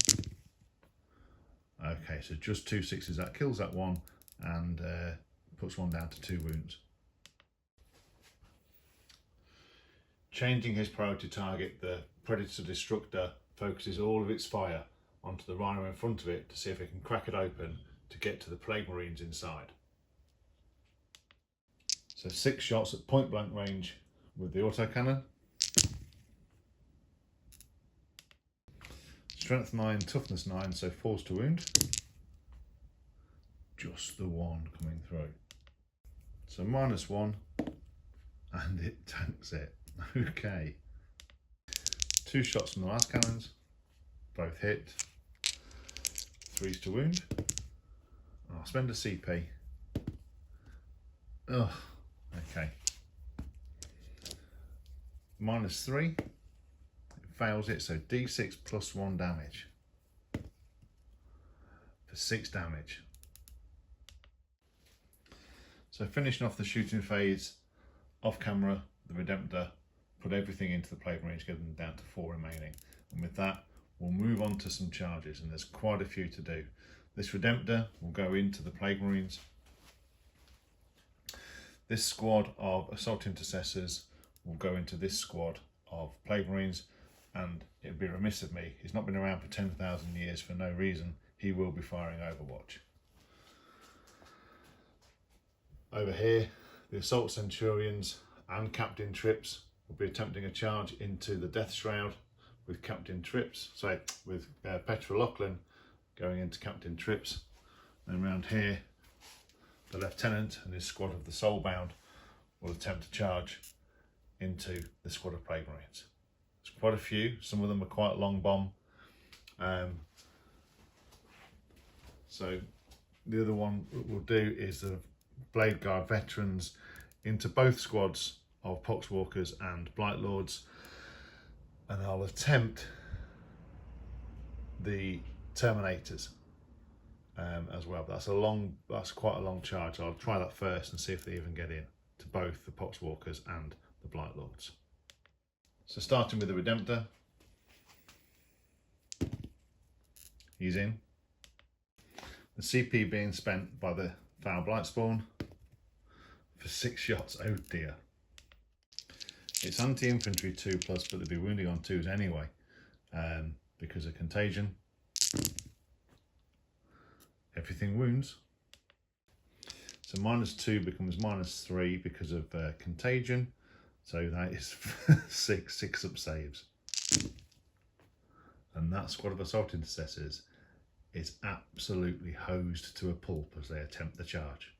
Okay, so just 2 6s. That kills that one and puts 1 down to 2 wounds. Changing his priority target, the Predator Destructor focuses all of its fire onto the rhino in front of it to see if it can crack it open to get to the Plague Marines inside. So 6 shots at point blank range with the autocannon. Strength 9, toughness 9, so 4s to wound. Just the 1 coming through. So -1, and it tanks it. Okay. 2 shots from the last cannons, both hit. 3s to wound. I'll spend a CP. Ugh. Okay. -3. It fails it, so d6 plus 1 damage. For 6 damage. So finishing off the shooting phase, off camera, the Redemptor put everything into the Plague Marines, getting them down to 4 remaining. And with that, we'll move on to some charges, and there's quite a few to do. This Redemptor will go into the Plague Marines. This squad of Assault Intercessors will go into this squad of Plague Marines, and it'd be remiss of me, he's not been around for 10,000 years for no reason, he will be firing Overwatch. Over here, the Assault Centurions and Captain Trips will be attempting a charge into the Death Shroud with Captain Trips, with Petra Lachlan going into Captain Trips. And around here, the Lieutenant and his squad of the Soulbound will attempt to charge into the squad of Plague Marines. There's quite a few, some of them are quite long bomb. So the other one we'll do is the Blade Guard veterans into both squads of Poxwalkers and Blightlords, and I'll attempt the Terminators as well. But that's quite a long charge. I'll try that first and see if they even get in to both the Poxwalkers and the Blightlords. So starting with the Redemptor, he's in. The CP being spent by the Foul Blightspawn for 6 shots. Oh dear. It's anti-infantry 2+, but they'll be wounding on 2s anyway because of contagion. Everything wounds. So -2 becomes -3 because of contagion. So that is 6 up saves. And that squad of assault intercessors is absolutely hosed to a pulp as they attempt the charge.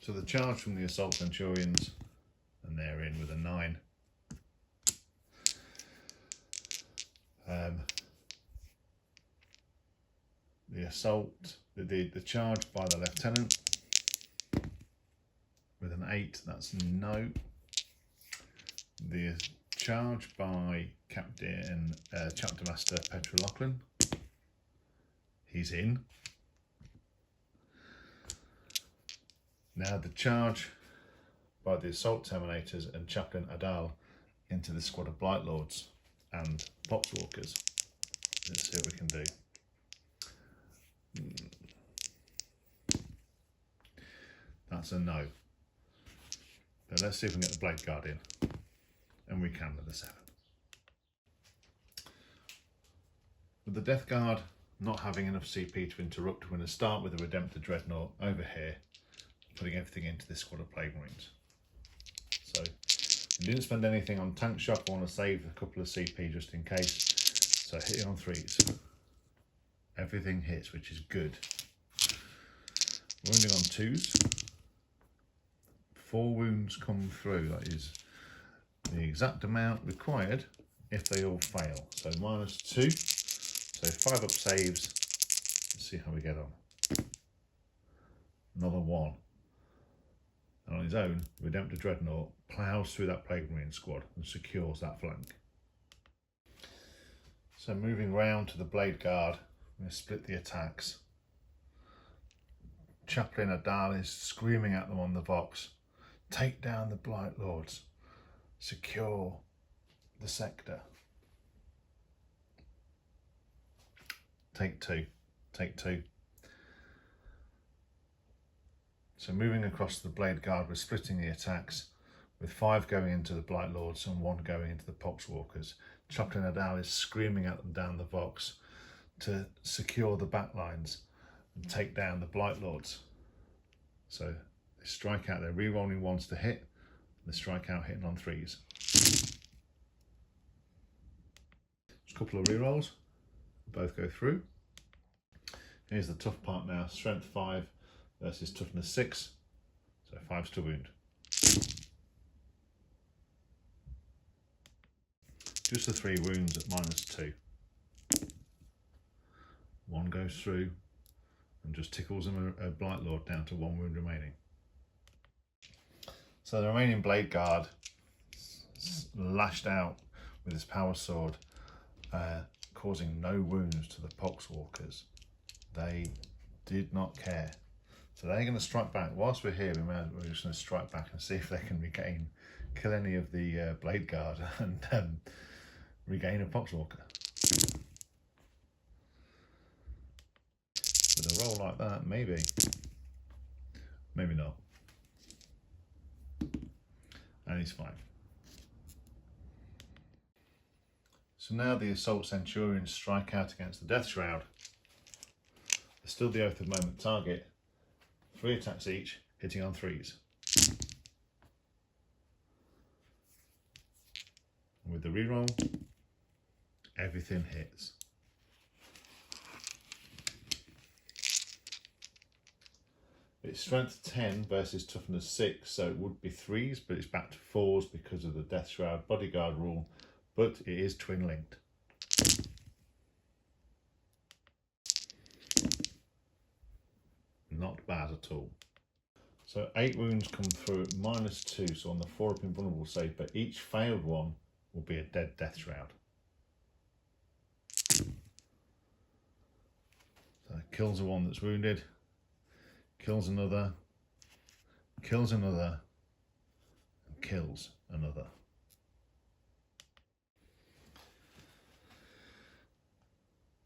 So the charge from the assault centurions, and they're in with a 9. The assault, the charge by the lieutenant with an 8, that's no. The charge by Captain Chapter Master Petra Lachlan, he's in. Now the charge by the Assault Terminators and Chaplain Adal into the squad of Blightlords and Poxwalkers. Let's see what we can do. That's a no. But let's see if we can get the Blade Guard in. And we can with a 7. With the Death Guard not having enough CP to interrupt, we're going to start with the Redemptor Dreadnought over here, putting everything into this squad of Plague Marines. So, we didn't spend anything on tank shock. I want to save a couple of CP just in case. So hitting on 3s. Everything hits, which is good. Wounding on 2s. 4 wounds come through. That is the exact amount required if they all fail. So -2. So 5 up saves. Let's see how we get on. Another 1. And on his own, Redemptor Dreadnought ploughs through that Plague Marine squad and secures that flank. So moving round to the Blade Guard, I'm going to split the attacks. Chaplain Adal is screaming at them on the Vox. Take down the Blightlords. Secure the sector. Take 2. Take 2. So moving across the Blade Guard, we're splitting the attacks with 5 going into the Blightlords and 1 going into the Poxwalkers. Chaplain Adal is screaming at them down the Vox to secure the backlines and take down the Blightlords. So they strike out, they're re-rolling 1s to hit, they strike out hitting on 3s. Just a couple of re-rolls, both go through. Here's the tough part now, strength 5 versus toughness 6, so 5's to wound. Just the 3 wounds at -2. 1 goes through and just tickles him a Blightlord down to 1 wound remaining. So the remaining Blade Guard lashed out with his power sword, causing no wounds to the Poxwalkers. They did not care. So they're going to strike back. Whilst we're here, we're just going to strike back and see if they can kill any of the Blade Guard and regain a Poxwalker. With a roll like that, maybe. Maybe not. And he's 5. So now the Assault Centurions strike out against the Death Shroud. They're still the Oath of Moment target. 3 attacks each, hitting on 3s. And with the reroll, everything hits. It's strength 10 versus toughness 6, so it would be 3s, but it's back to 4s because of the Death Shroud bodyguard rule, but it is twin linked. Not bad at all. So 8 wounds come through at -2, so on the 4-up invulnerable save, but each failed one will be a dead death shroud. So it kills the one that's wounded, kills another, and kills another.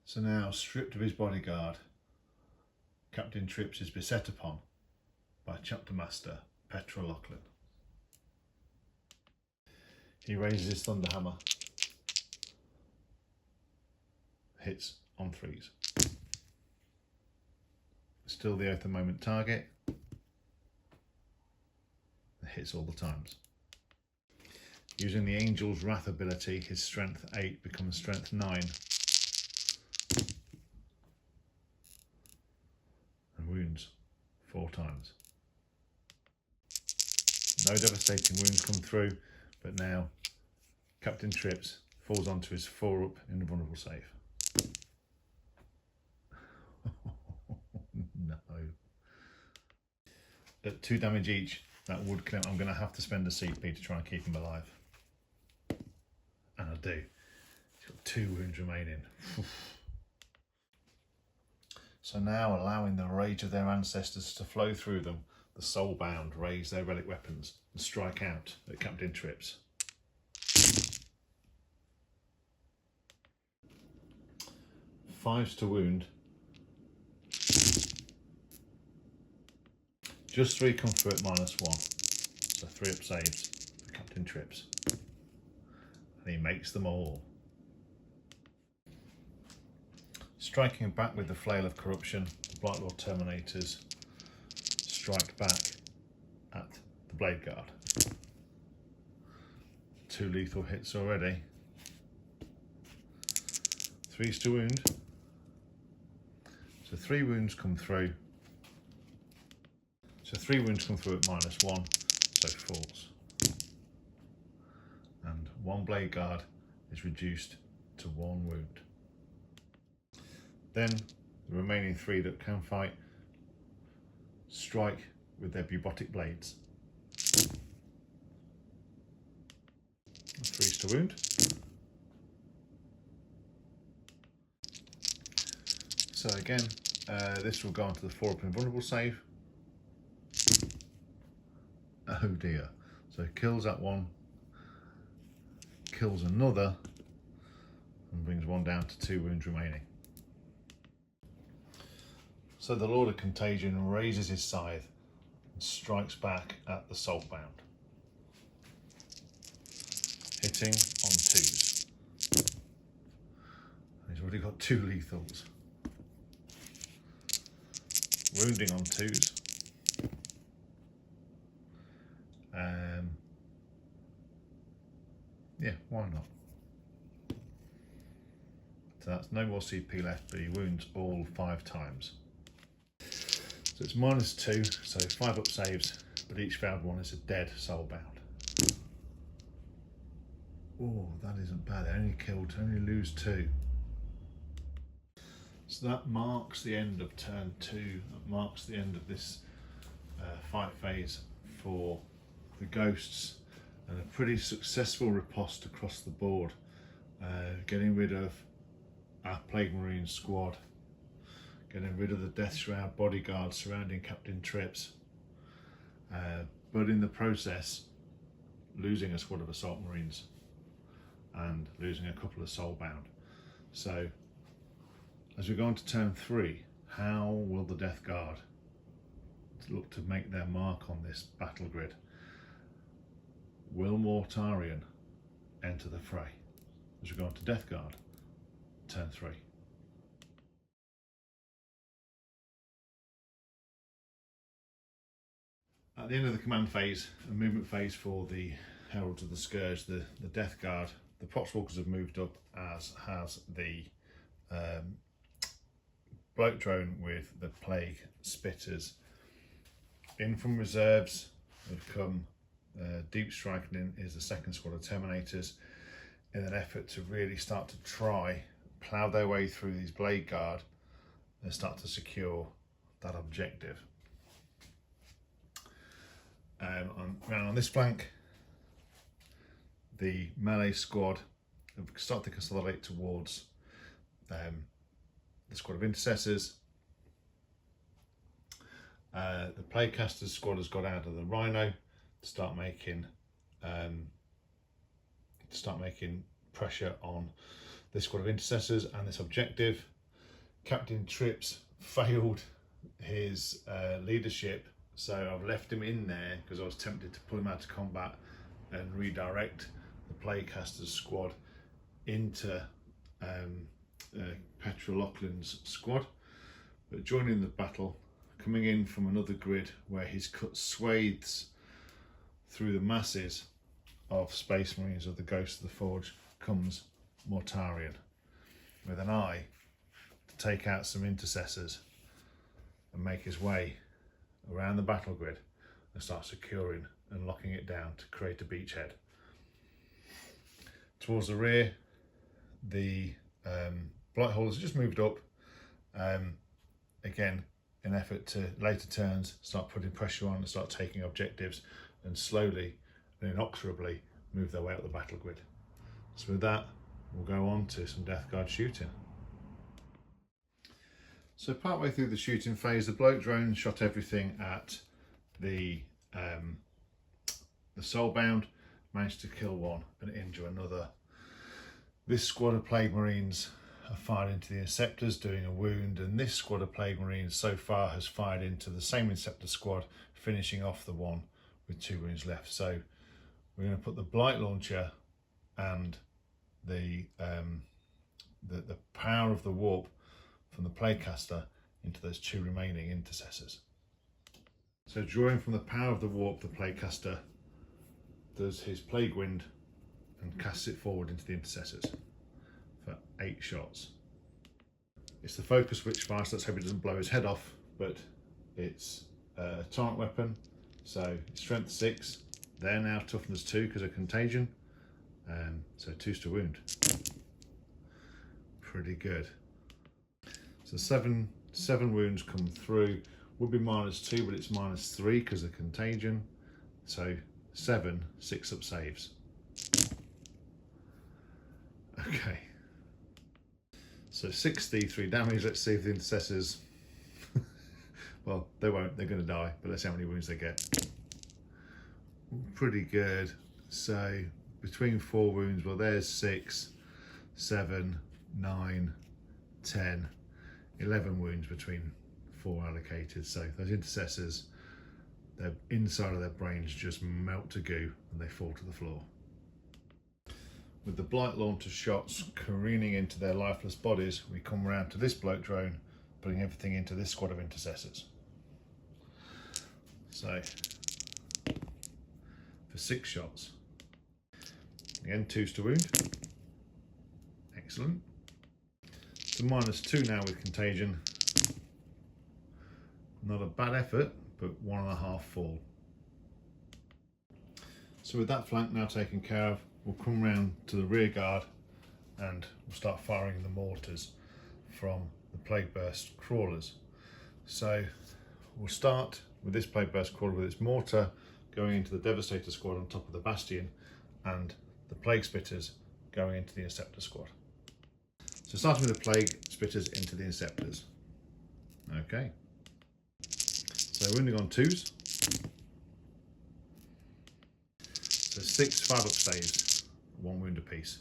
So now, stripped of his bodyguard, Captain Trips is beset upon by Chapter Master Petra Lachlan. He raises his Thunderhammer, hits on 3s. Still the Oath of Moment target, hits all the times. Using the Angel's Wrath ability, his Strength 8 becomes Strength 9. And wounds 4 times. No devastating wounds come through, but now Captain Trips falls onto his 4-up invulnerable save. No. At 2 damage each, that would kill him. I'm going to have to spend a CP to try and keep him alive. And I do. He's got 2 wounds remaining. So now, allowing the rage of their ancestors to flow through them, the Soulbound raise their relic weapons and strike out at Captain Trips. Fives to wound. Just 3 come through at -1. So 3-up saves for Captain Trips. And he makes them all. Striking back with the Flail of Corruption, the Blightlord Terminators strike back at the Blade Guard. 2 lethal hits already. 3s to wound. So 3 wounds come through. So 3 wounds come through at -1, so 4s. And 1 Blade Guard is reduced to 1 wound. Then the remaining 3 that can fight strike with their bubotic blades. 3s to wound. So again, this will go onto the 4-up invulnerable save. Oh dear. So kills that one, kills another, and brings 1 down to 2 wounds remaining. So the Lord of Contagion raises his scythe and strikes back at the Soulbound, hitting on 2s. He's already got 2 lethals. Wounding on 2s. Yeah, why not? So that's no more CP left, but he wounds all 5 times. So it's -2, so 5-up saves, but each failed one is a dead Soulbound. Oh, that isn't bad. They only lose 2. So that marks the end of turn 2. That marks the end of this fight phase for the Ghosts, and a pretty successful riposte across the board, getting rid of our Plague Marine squad, getting rid of the Death Shroud bodyguard surrounding Captain Trips, but in the process losing a squad of Assault Marines and losing a couple of Soulbound. So as we go on to turn 3, how will the Death Guard look to make their mark on this battle grid? Will Mortarion enter the fray? As we go on to Death Guard, turn 3. At the end of the command phase and movement phase for the Heralds of the Scourge, the Death Guard, the Poxwalkers have moved up, as has the Bloat Drone with the Plague Spitters. In from reserves have come Deep Striking is the 2nd squad of Terminators, in an effort to really start to try plough their way through these Blade Guard and start to secure that objective. Around on this flank, the melee squad have started to consolidate towards the squad of intercessors. The playcasters squad has got out of the Rhino to start making pressure on this squad of intercessors and this objective. Captain Trips failed his leadership, so I've left him in there because I was tempted to pull him out to combat and redirect the playcasters squad into Petra Laughlin's squad. But joining the battle, coming in from another grid where he's cut swathes through the masses of Space Marines of the Ghost of the Forge, comes Mortarion with an eye to take out some intercessors and make his way around the battle grid and start securing and locking it down to create a beachhead. Towards the rear, the Blight Haulers just moved up, again in effort to later turns start putting pressure on and start taking objectives and slowly and inexorably move their way up the battle grid. So with that, we'll go on to some Death Guard shooting. So partway through the shooting phase, the bloke drone shot everything at the Soulbound, managed to kill one and injure another. This squad of Plague Marines have fired into the Inceptors, doing a wound, and this squad of Plague Marines so far has fired into the same Inceptor squad, finishing off the one with 2 wounds left. So we're going to put the Blight Launcher and the power of the warp from the Playcaster into those 2 remaining intercessors. So drawing from the power of the warp, the Playcaster does his Plague Wind and casts it forward into the intercessors for 8 shots. It's the focus which fires, so let's hope it doesn't blow his head off, but it's a taunt weapon, so strength 6. They're now toughness 2 because of contagion, so 2's to wound. Pretty good. So 7 wounds come through. Would be -2, but it's -3 because of contagion. So 7 6-up saves. Okay. So 63 damage. Let's see if the intercessors. Well, they won't. They're going to die. But let's see how many wounds they get. Pretty good. So between 4 wounds. Well, there's 6, 7, 9, 10. 11 wounds between 4 allocated. So those intercessors, the inside of their brains just melt to goo and they fall to the floor. With the Blight Launcher shots careening into their lifeless bodies, we come around to this bloke drone, putting everything into this squad of intercessors. So for 6 shots. Again, 2's to wound. Excellent. So -2 now with contagion. Not a bad effort, but 1.5 fall. So with that flank now taken care of, we'll come round to the rear guard and we'll start firing the mortars from the Plague Burst crawlers. So we'll start with this Plague Burst crawler with its mortar going into the Devastator squad on top of the Bastion, and the Plague Spitters going into the Inceptor squad. So starting with the Plague Spitters into the Inceptors. Okay. So wounding on 2s. So 6 5-up saves, 1 wound apiece.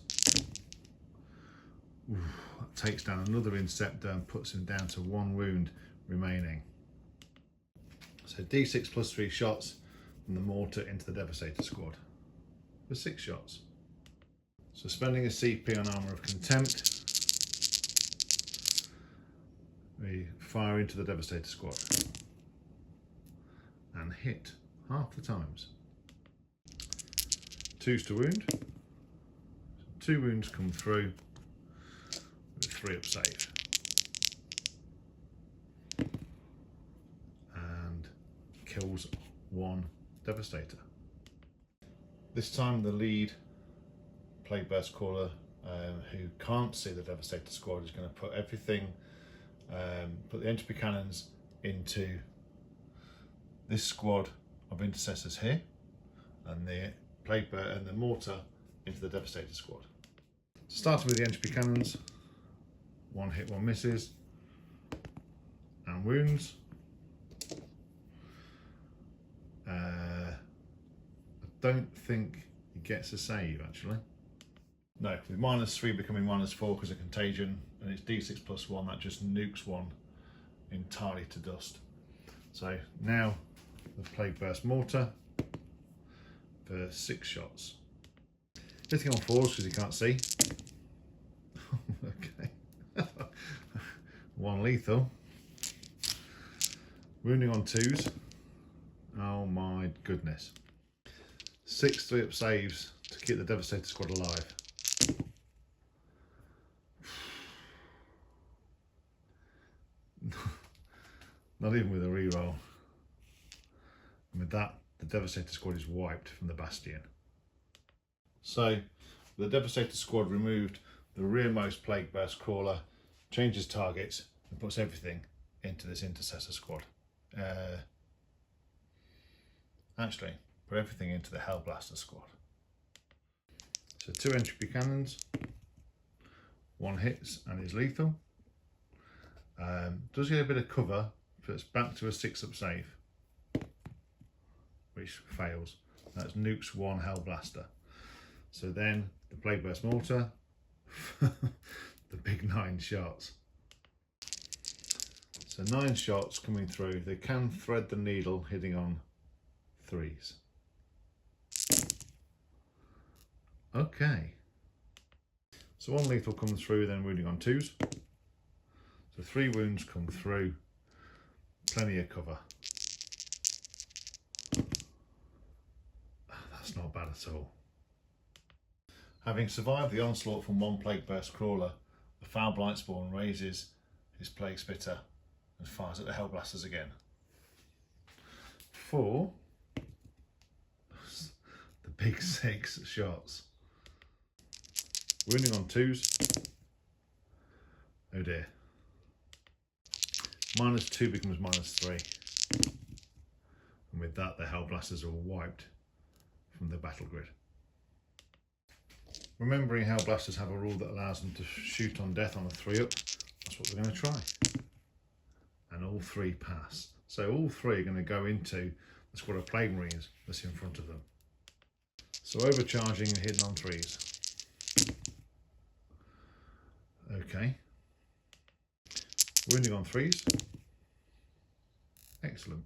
Ooh, that takes down another Inceptor and puts him down to 1 wound remaining. So D6 plus 3 shots from the mortar into the Devastator squad for 6 shots. So spending a CP on Armour of Contempt, we fire into the Devastator squad and hit half the times. 2's to wound. So 2 wounds come through with a 3-up save. And kills 1 Devastator. This time the lead Plague Burst Caller, who can't see the Devastator squad, is going to put everything, put the entropy cannons into this squad of intercessors here, and the plague bearer and the mortar into the Devastator squad. Starting with the entropy cannons, 1 hit, 1 misses, and wounds. I don't think he gets a save actually. No, with -3 becoming -4 because of contagion, and it's d6+1, that just nukes one entirely to dust. So now the plague burst mortar for 6 shots. Hitting on 4s because you can't see. Okay. 1 lethal. Wounding on 2s. Oh my goodness. 6 3-up saves to keep the Devastator squad alive. Not even with a reroll. And with that, the Devastator squad is wiped from the Bastion. So, the Devastator squad removed the rearmost plague burst crawler, changes targets, and puts everything into this intercessor squad. Actually, put everything into the Hellblaster squad. So 2 entropy cannons, 1 hits and is lethal. Does get a bit of cover if it's back to a 6-up save, which fails. That's nukes 1 Hellblaster. So then the plague burst mortar, the big 9 shots. So 9 shots coming through. They can thread the needle hitting on 3s. Okay. So 1 lethal comes through, then wounding on 2s. So 3 wounds come through. Plenty of cover. That's not bad at all. Having survived the onslaught from 1 plague burst crawler, the foul blight spawn raises his plague spitter and fires at the Hellblasters again. 4. The big 6 shots. Wounding on 2s. Oh dear. -2 becomes -3. And with that, the Hellblasters are wiped from the battle grid. Remembering Hellblasters have a rule that allows them to shoot on death on a 3-up, that's what we're going to try. And all 3 pass. So all 3 are going to go into the squad of Plague Marines that's in front of them. So overcharging and hitting on 3s. Okay. Wounding on 3s. Excellent.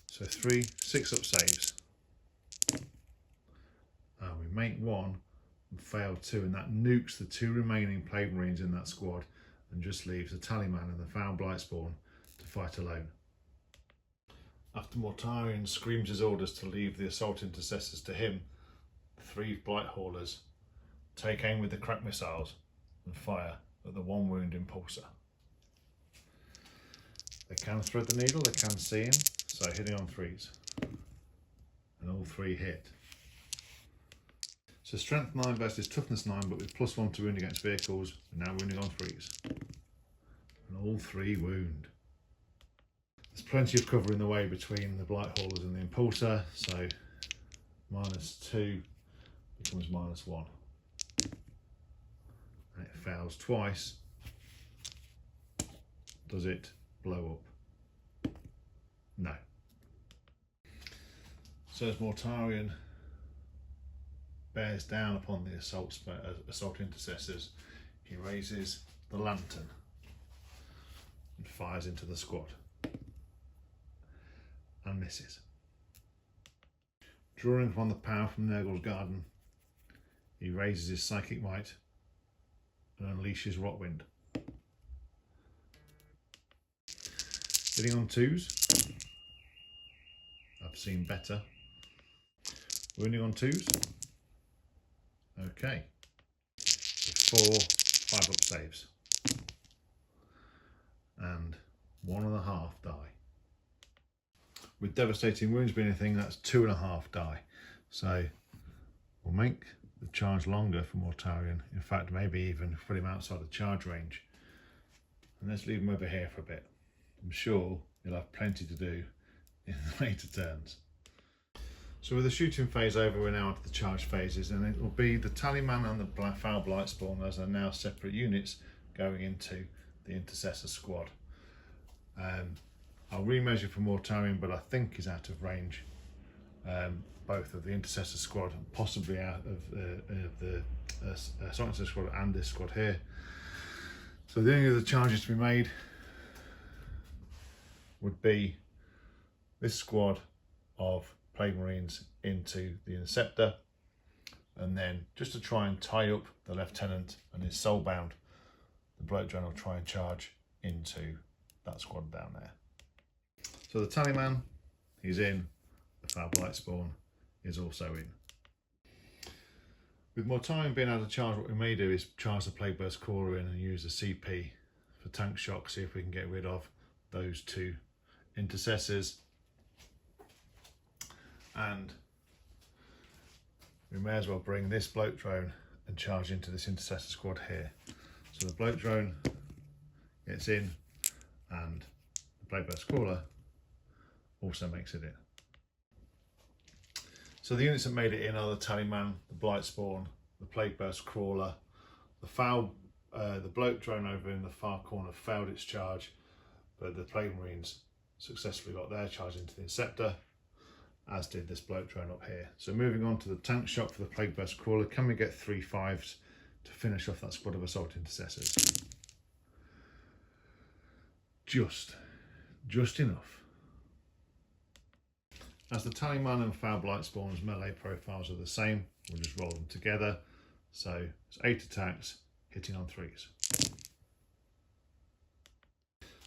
So 3 6-up saves. We make 1 and fail 2, and that nukes the 2 remaining Plague Marines in that squad and just leaves the Tallyman and the Foul Blight Spawn to fight alone. After Mortarion screams his orders to leave the assault intercessors to him, the 3 Blight Haulers take aim with the crack missiles and fire at the 1 wound impulsor. They can thread the needle, they can see him, so hitting on 3s. And all 3 hit. So strength 9 versus toughness 9, but with +1 to wound against vehicles, we're now wounding on 3s. And all 3 wound. There's plenty of cover in the way between the Blight Haulers and the Impulsor, so -2 becomes -1. And it fails twice. Does it blow up? No. So as Mortarion bears down upon the assault intercessors, he raises the lantern and fires into the squad and misses. Drawing upon the power from Nurgle's garden, he raises his psychic might and unleashes Rockwind. Hitting on 2s. I've seen better. Wounding on 2s. Okay. So 4 5-up saves. And 1.5 die. With devastating wounds being a thing, that's 2.5 die. So we'll make the charge longer for Mortarion. In fact, maybe even put him outside the charge range. And let's leave him over here for a bit. I'm sure he'll have plenty to do in the later turns. So with the shooting phase over, we're now into the charge phases, and it will be the Tallyman and the Foul Blight Spawners are now separate units going into the Intercessor squad. I'll remeasure for Mortarion, but I think he's out of range, both of the Intercessor squad and possibly out of the Silencer squad and this squad here. So the only other charges to be made would be this squad of Plague Marines into the Interceptor, and then just to try and tie up the Lieutenant and his soulbound, the Bloat Drone will try and charge into that squad down there. So the Tallyman, he's in, the Foul Blight Spawn is also in. With more time being able to charge, what we may do is charge the Plague Burst Crawler in and use the CP for tank shock, see if we can get rid of those two Intercessors. And we may as well bring this Bloat Drone and charge into this Intercessor squad here. So the Bloat Drone gets in, and the Plague Burst Crawler also makes it in. So the units that made it in are the Tallyman, the Blight Spawn, the Plague Burst Crawler, the Bloat Drone over in the far corner failed its charge, but the Plague Marines successfully got their charge into the Interceptor, as did this Bloat Drone up here. So moving on to the tank shot for the Plague Burst Crawler, can we get 3 5s to finish off that squad of Assault Intercessors? Just enough. As the Tallyman and Foul Blight Spawn's melee profiles are the same, we'll just roll them together. So it's 8 attacks, hitting on 3s.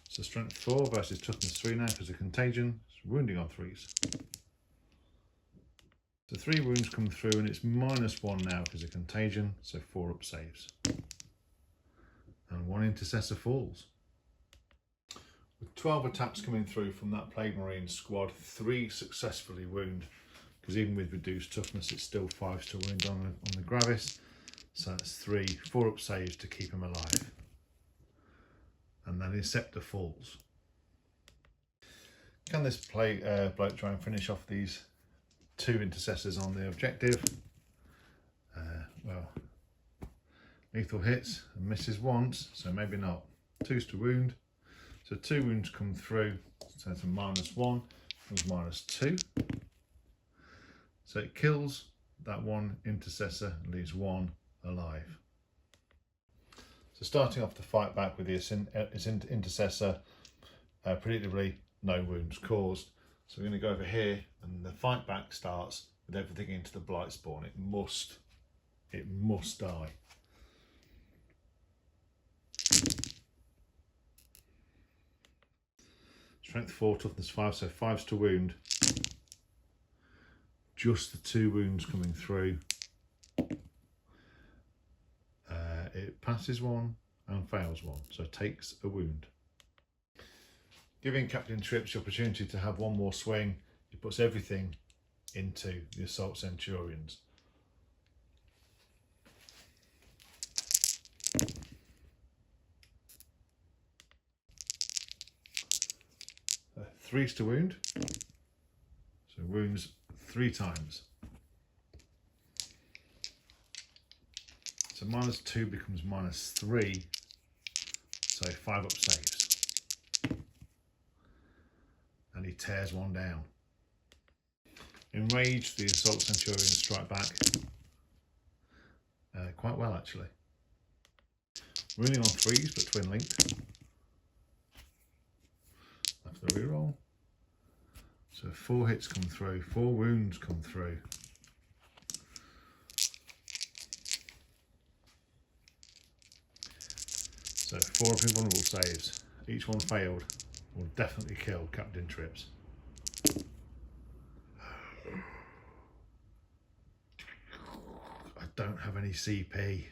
So strength 4 versus toughness 3 now because of contagion, it's wounding on 3s. So 3 wounds come through and it's -1 now because of contagion, so 4 up saves. And 1 Intercessor falls. With 12 attacks coming through from that Plague Marine squad, 3 successfully wound, because even with reduced toughness it's still 5s to wound on the Gravis. So that's 4 up saves to keep him alive. And then his Scepter falls. Can this Bloat Drone finish off these 2 Intercessors on the objective? Well, lethal hits and misses once, so maybe not. 2s to wound. So 2 wounds come through, so it's a -1, was -2. So it kills that 1 Intercessor and leaves 1 alive. So starting off the fight back with his Intercessor, predictably no wounds caused. So we're going to go over here, and the fight back starts with everything into the Blight Spawn. It must die. Strength 4, toughness 5, so 5s to wound. Just the 2 wounds coming through. It passes 1 and fails 1, so takes a wound. Giving Captain Trips the opportunity to have 1 more swing, he puts everything into the Assault Centurions. Threes to wound, so wounds 3 times. So -2 becomes -3, so 5 up saves. And he tears 1 down. Enraged, the Assault Centurions strike back. Quite well actually. Running on 3s but twin linked. After the reroll. So 4 hits come through, 4 wounds come through. So 4 invulnerable saves, each one failed, will definitely kill Captain Trips. I don't have any CP.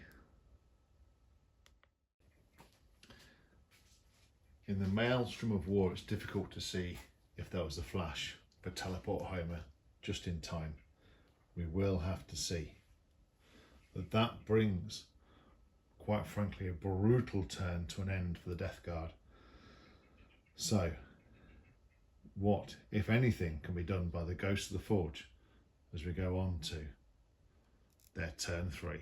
In the maelstrom of war, it's difficult to see if there was a flash for teleport Homer just in time. We will have to see. But that brings, quite frankly, a brutal turn to an end for the Death Guard. So, what, if anything, can be done by the Ghost of the Forge as we go on to their turn 3.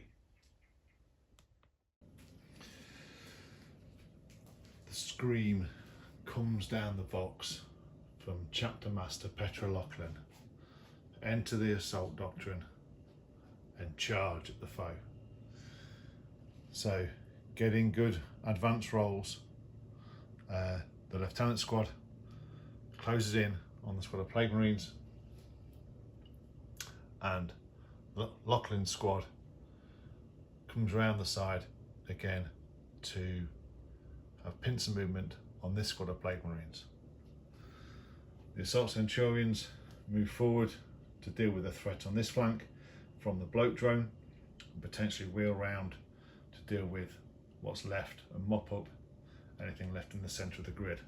The scream comes down the box from Chapter Master Petra Lachlan. Enter the assault doctrine and charge at the foe. So getting good advanced rolls. The Lieutenant squad closes in on the squad of Plague Marines, and Lachlan's squad comes around the side again to have pincer movement on this squad of Plague Marines. The Assault Centurions move forward to deal with the threat on this flank from the bloat drone, and potentially wheel round to deal with what's left and mop up anything left in the centre of the grid.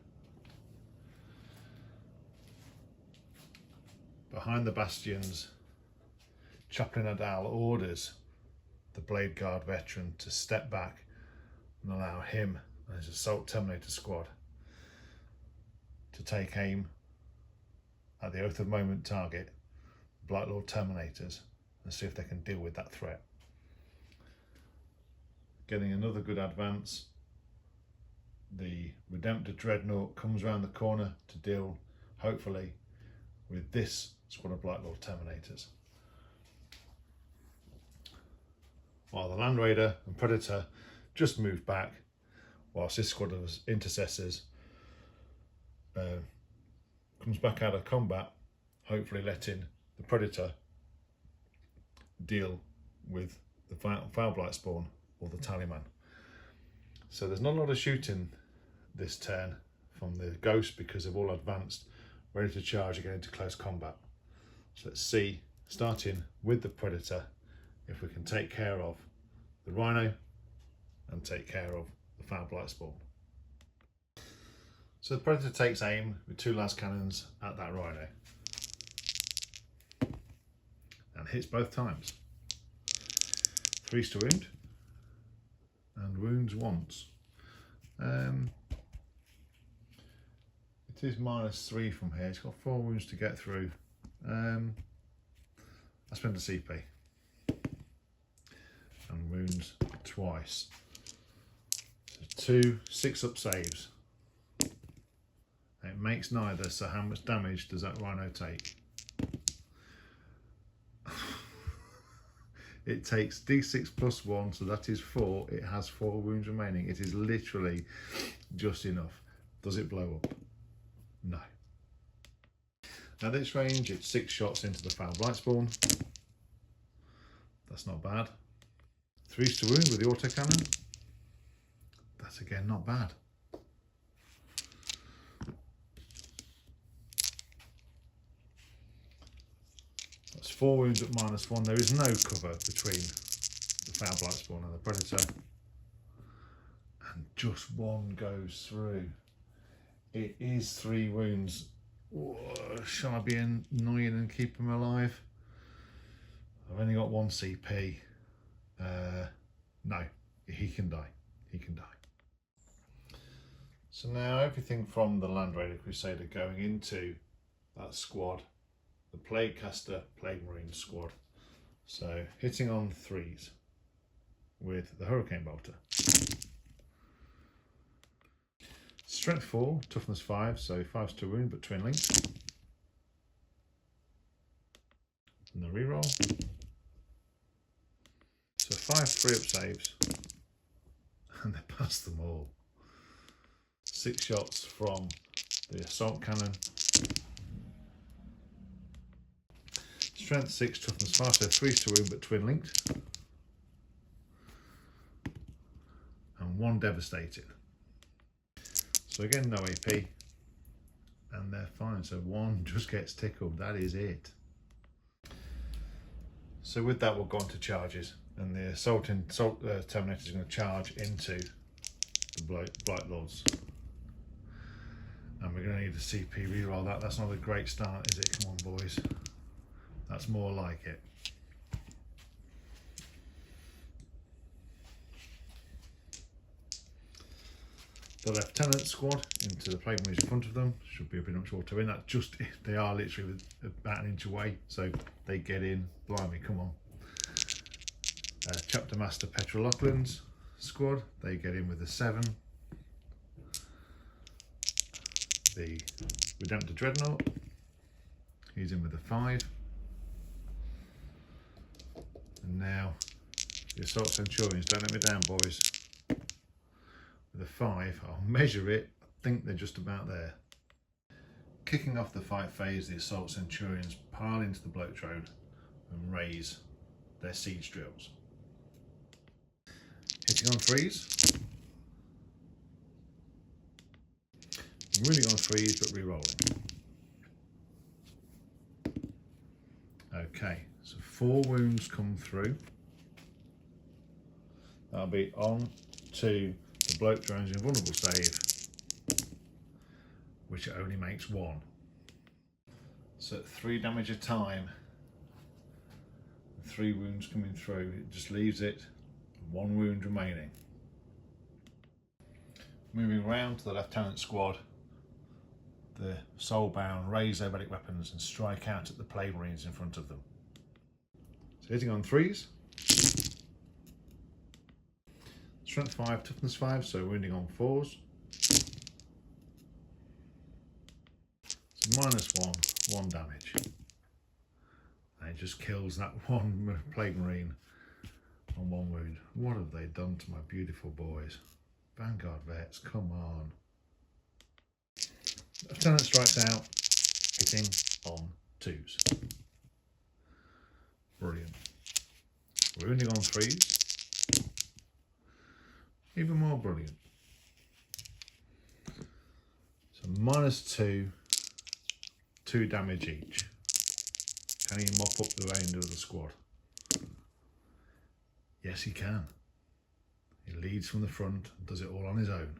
Behind the bastions, Chaplain Adal orders the Blade Guard veteran to step back and allow him and his Assault Terminator squad to take aim at the Oath of Moment target, Blight Lord Terminators, and see if they can deal with that threat. Getting another good advance, the Redemptor Dreadnought comes around the corner to deal, hopefully, with this squad of Blight Lord Terminators. While the Land Raider and Predator just move back, whilst this squad of Intercessors comes back out of combat, hopefully letting the Predator deal with the Foul Blight Spawn or the Tallyman. So there's not a lot of shooting this turn from the Ghost because they've all advanced, ready to charge again into close combat. So let's see, starting with the Predator, if we can take care of the Rhino and take care of the Foul Blight Spawn. So the Predator takes aim with 2 las cannons at that Rhino and hits both times. 3's to wound and wounds once. It is -3 from here. It's got 4 wounds to get through. I spend a CP and wounds twice. So 2 6-up saves. It makes neither, so how much damage does that Rhino take? It takes D6 plus 1, so that is 4. It has 4 wounds remaining. It is literally just enough. Does it blow up? No. At this range, it's 6 shots into the Foul Blight Spawn. That's not bad. 3's to wound with the autocannon. That's again not bad. That's 4 wounds at -1. There is no cover between the Foul Blight Spawn and the Predator. And just 1 goes through. It is 3 wounds. Oh, shall I be annoying and keep him alive? I've only got 1 CP. No, he can die. He can die. So now everything from the Land Raider Crusader going into that squad, the Plague Caster Plague Marine squad. So hitting on 3s with the Hurricane Bolter. Strength 4, toughness 5, so 5's to wound but twin linked. And the reroll. So 5 3-up saves, and they pass them all. 6 shots from the assault cannon. Strength 6, toughness 5, so 3's to wound but twin linked. And 1 devastating. So again, no AP, and they're fine. So 1 just gets tickled, that is it. So with that, we'll go on to charges, and the assault Terminator is going to charge into the Blight Lords. And we're going to need a CP reroll that. That's not a great start, is it? Come on, boys. That's more like it. the lieutenant squad into the plague marines in front of them. Should be pretty much auto in. That just, they are literally about an inch away, so they get in. Blimey, come on. Chapter Master Petra Loughlin's squad, they get in with a 7. The Redemptor Dreadnought, he's in with a 5. And now the Assault Centurions, don't let me down, boys. With a 5, I'll measure it, I think they're just about there. Kicking off the fight phase, the Assault Centurions pile into the bloat drone and raise their siege drills. Hitting on 3s. Really on 3s, but re-rolling. Okay, so 4 wounds come through. That'll be on to the bloat drone's invulnerable save, which it only makes 1. So at 3 damage a time, 3 wounds coming through, it just leaves it 1 wound remaining. Moving round to the lieutenant squad, the soulbound raise their relic weapons and strike out at the plague marines in front of them. So hitting on 3s. Strength 5, toughness 5, so wounding on 4s. So -1 damage. And it just kills that 1 plague marine on 1 wound. What have they done to my beautiful boys? Vanguard vets, come on. Lieutenant strikes out, hitting on 2s. Brilliant. Wounding on 3s. Even more brilliant. So -2, 2 damage each. Can he mop up the remainder of the squad? Yes, he can. He leads from the front and does it all on his own.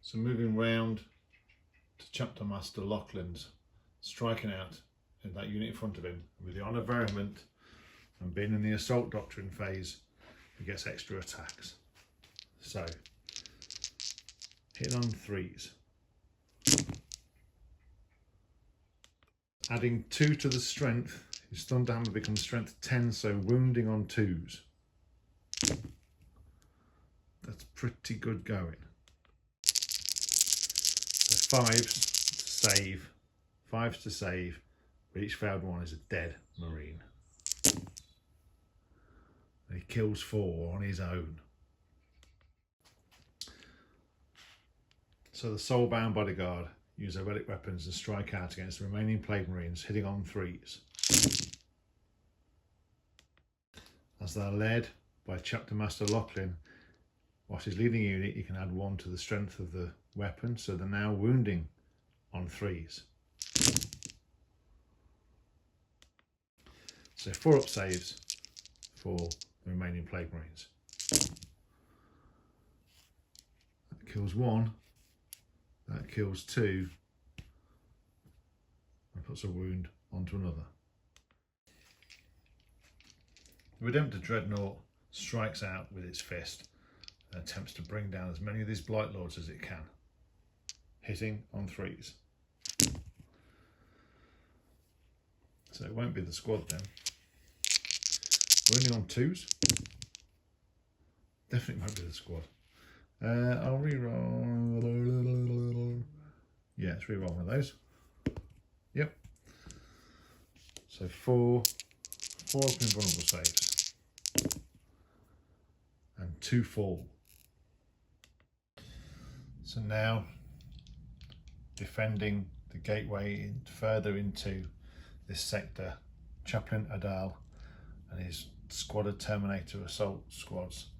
So moving round to Chapter Master Loughlin's, striking out in that unit in front of him with the Honour Variant, and being in the Assault Doctrine phase, he gets extra attacks. So, hitting on 3s. Adding 2 to the strength, his Thunder Hammer becomes strength 10, so wounding on 2s. That's pretty good going. So 5s to save, but each failed one is a dead marine. And he kills 4 on his own. So the soulbound bodyguard use their relic weapons and strike out against the remaining plague marines, hitting on 3s. As they're led by Chapter Master Loughlin, whilst he's leading a unit, you can add 1 to the strength of the weapon, so they're now wounding on 3s. So 4 up saves for the remaining plague marines. That kills 1, that kills 2, and puts a wound onto another. The Redemptor Dreadnought strikes out with its fist and attempts to bring down as many of these Blight Lords as it can, hitting on 3s. So it won't be the squad then. Wounding on 2s. Definitely won't be the squad. I'll re-roll. Yeah, let's re-roll one of those. Yep. So 4 open vulnerable saves. And 2 fall. So now defending the gateway further into this sector, Chaplain Adal and his squad of Terminator assault squads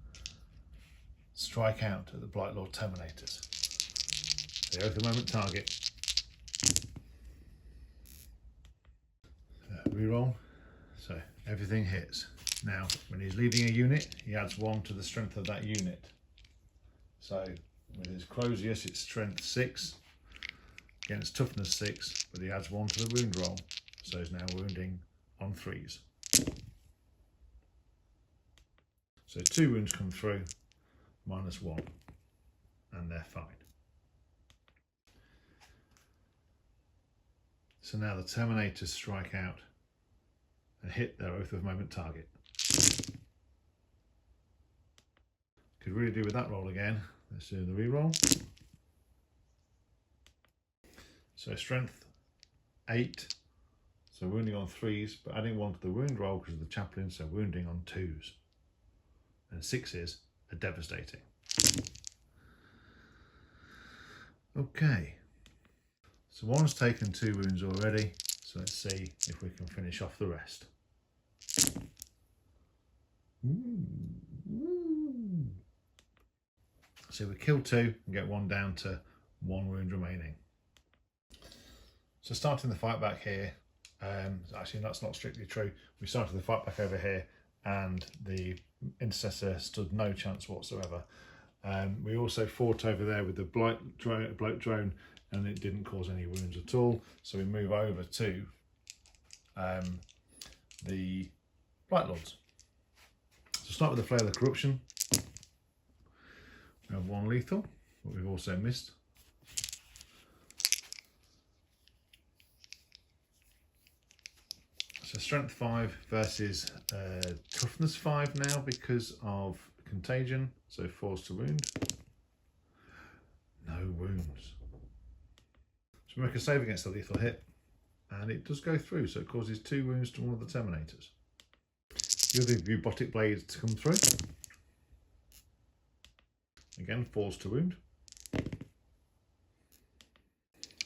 strike out at the Blight Lord Terminators. They are the moment target. Reroll. So everything hits. Now, when he's leading a unit, he adds 1 to the strength of that unit. So with his Crozius, it's strength 6 against toughness 6, but he adds 1 to the wound roll, so he's now wounding on 3s. So 2 wounds come through, -1. and they're fine. So now the Terminators strike out and hit their Oath of Moment target. Could really do with that roll again. Let's do the re-roll. So strength 8, so wounding on 3s, but adding 1 to the wound roll because of the chaplain, so wounding on 2s. And 6s are devastating. Okay, so one's taken 2 wounds already, so let's see if we can finish off the rest. So we kill 2 and get 1 down to 1 wound remaining. So starting the fight back here, actually that's not strictly true. We started the fight back over here and the intercessor stood no chance whatsoever. We also fought over there with the bloat drone and it didn't cause any wounds at all. So we move over to the Blight Lords. So start with the Flare of the Corruption. We have 1 lethal, but we've also missed. So strength 5 versus toughness 5 now because of contagion, so 4's to wound. No wounds. So we make a save against the lethal hit, and it does go through, so it causes 2 wounds to one of the Terminators. The other bubotic blades to come through. Again, 4's to wound.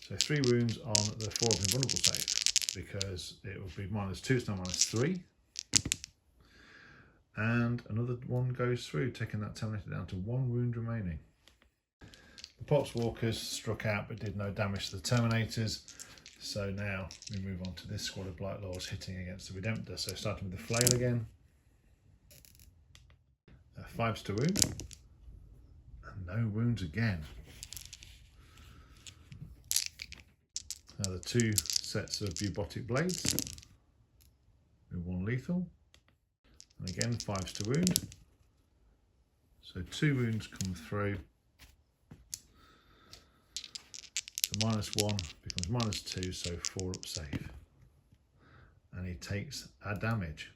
So 3 wounds on the 4 of invulnerable save, because it will be -2, it's now -3. And another 1 goes through, taking that Terminator down to 1 wound remaining. The Poxwalkers struck out but did no damage to the Terminators. So now we move on to this squad of Blight Lords hitting against the Redemptor. So starting with the Flail again. 5's to wound. And no wounds again. Now the 2 sets of bubotic blades with 1 lethal, and again 5's to wound, so 2 wounds come through. The -1 becomes -2, so 4 up save, and he takes a damage.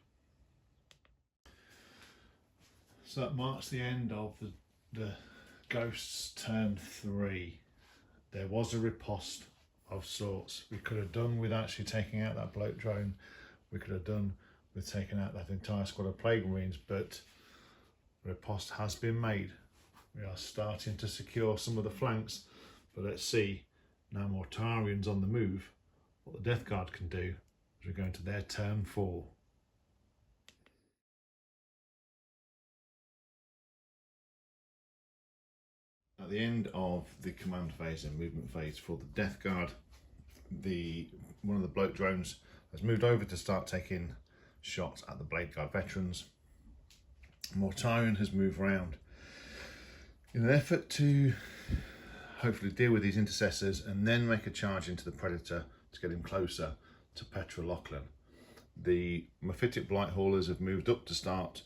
So that marks the end of the Ghosts turn 3. There was a riposte of sorts. We could have done with actually taking out that bloat drone. We could have done with taking out that entire squad of Plague Marines, but riposte has been made. We are starting to secure some of the flanks, but let's see now Mortarians on the move what the Death Guard can do as we go into their turn 4. At the end of the command phase and movement phase for the Death Guard, one of the bloat drones has moved over to start taking shots at the Blade Guard veterans. Mortarion has moved around in an effort to hopefully deal with these intercessors and then make a charge into the Predator to get him closer to Petra Lachlan. The Mephitic Blight Haulers have moved up to start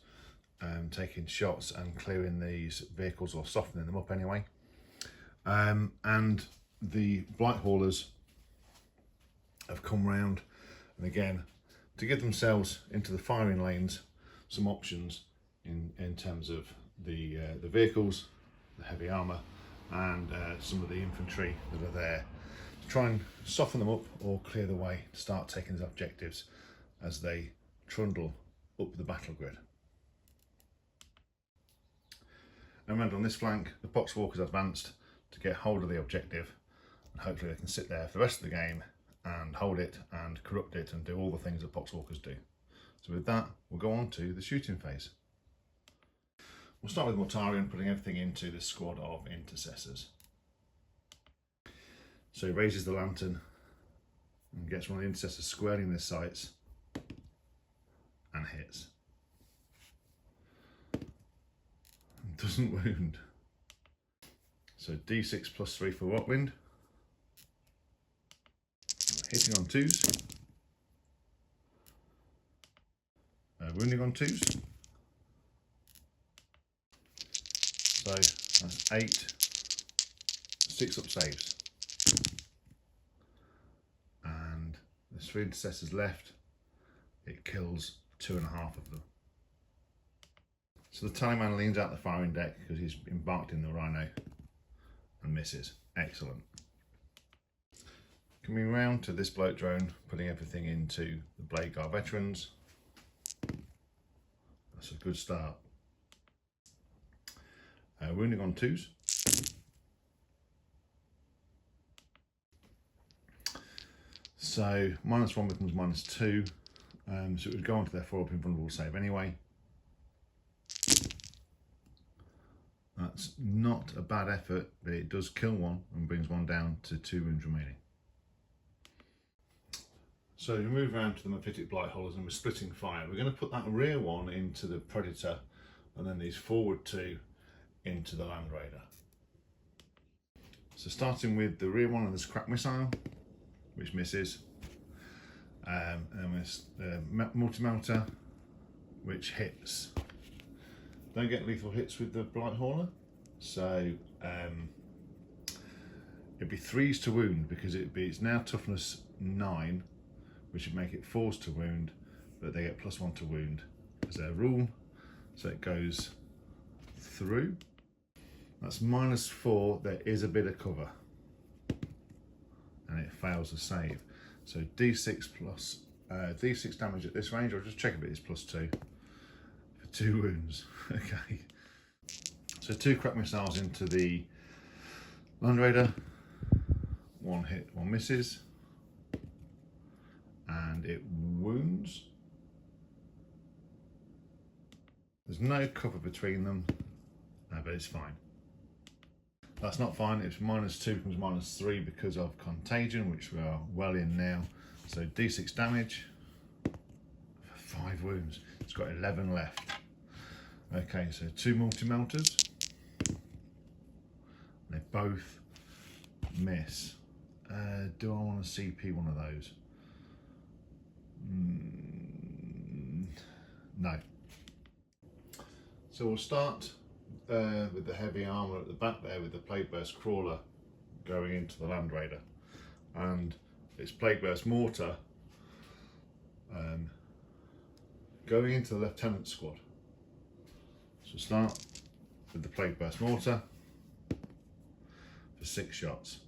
taking shots and clearing these vehicles, or softening them up anyway. And the Blight Haulers have come round, and again, to give themselves into the firing lanes some options in terms of the vehicles, the heavy armour, and some of the infantry that are there, to try and soften them up or clear the way to start taking these objectives as they trundle up the battle grid. And remember, on this flank, the Poxwalkers advanced to get hold of the objective, and hopefully they can sit there for the rest of the game and hold it and corrupt it and do all the things that Poxwalkers do. So with that, we'll go on to the shooting phase. We'll start with Mortarion putting everything into this squad of intercessors. So he raises the lantern and gets one of the intercessors squarely in their sights and hits. And doesn't wound. So D6 plus 3 for Rockwind. Hitting on 2s. Wounding on 2s. So that's 8 6 up saves. And there's 3 intercessors left. It kills 2.5 of them. So the Tallyman leans out the firing deck because he's embarked in the Rhino and misses. Excellent. Coming round to this bloke drone, putting everything into the Blade Guard veterans. That's a good start. Wounding on 2s. So -1 becomes -2. So it would go on to their 4 up invulnerable save anyway. That's not a bad effort, but it does kill 1 and brings 1 down to 2 wounds remaining. So we move around to the Mephitic Blight Holders and we're splitting fire. We're going to put that rear one into the Predator and then these forward 2 into the Land Raider. So starting with the rear one of this crack missile, which misses. And then with the multi-melter, which hits. Don't get lethal hits with the Blight Hauler, so it'd be 3s to wound because it's now toughness 9, which would make it 4s to wound, but they get +1 to wound as their rule, so it goes through. That's -4. There is a bit of cover, and it fails the save. So D6 plus D6 damage at this range. I'll just check if it is +2 for 2 wounds. Okay. So 2 crack missiles into the Land Raider. 1 hit, 1 misses, and it wounds. There's no cover between them, but it's fine. That's not fine. It's -2 becomes -3 because of contagion, which we are well in now. So D6 damage for 5 wounds. It's got 11 left. Okay, so 2 multi-melters. They both miss. Do I want to CP one of those? No. So we'll start with the heavy armour at the back there with the Plague Burst Crawler going into the Land Raider and its Plague Burst Mortar going into the Lieutenant Squad. So start with the Plague Burst Mortar for 6 shots.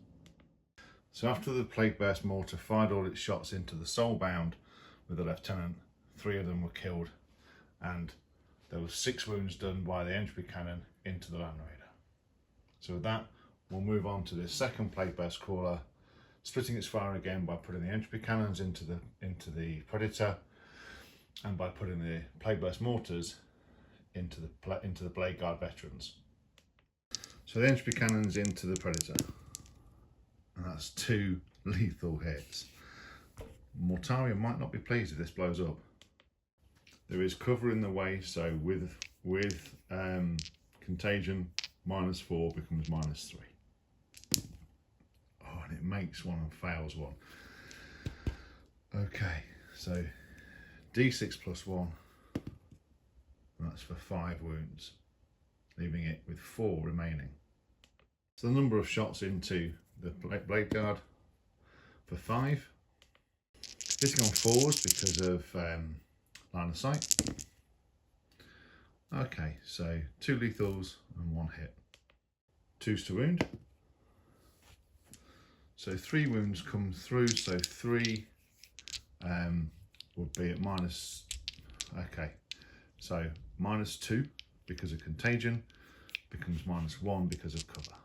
So after the Plague Burst Mortar fired all its shots into the Soulbound with the Lieutenant, 3 of them were killed and there were 6 wounds done by the entry cannon into the Land Raider. So with that, we'll move on to the second Plague Burst Crawler, splitting its fire again by putting the entry cannons into the Predator, and by putting the Plague Burst Mortars into the Blade Guard veterans. So the entry cannons into the Predator, and that's 2 lethal hits. Mortarion might not be pleased if this blows up. There is cover in the way, so with contagion, -4 becomes -3. Oh, and it makes 1 and fails 1. Okay, so D6 +1, that's for 5 wounds, leaving it with 4 remaining. So the number of shots into the Blade Guard for 5. Hitting on 4s because of line of sight. Okay, so 2 lethals and 1 hit. 2s to wound. So 3 wounds come through, so 3 would be at okay, so -2 because of contagion, becomes -1 because of cover.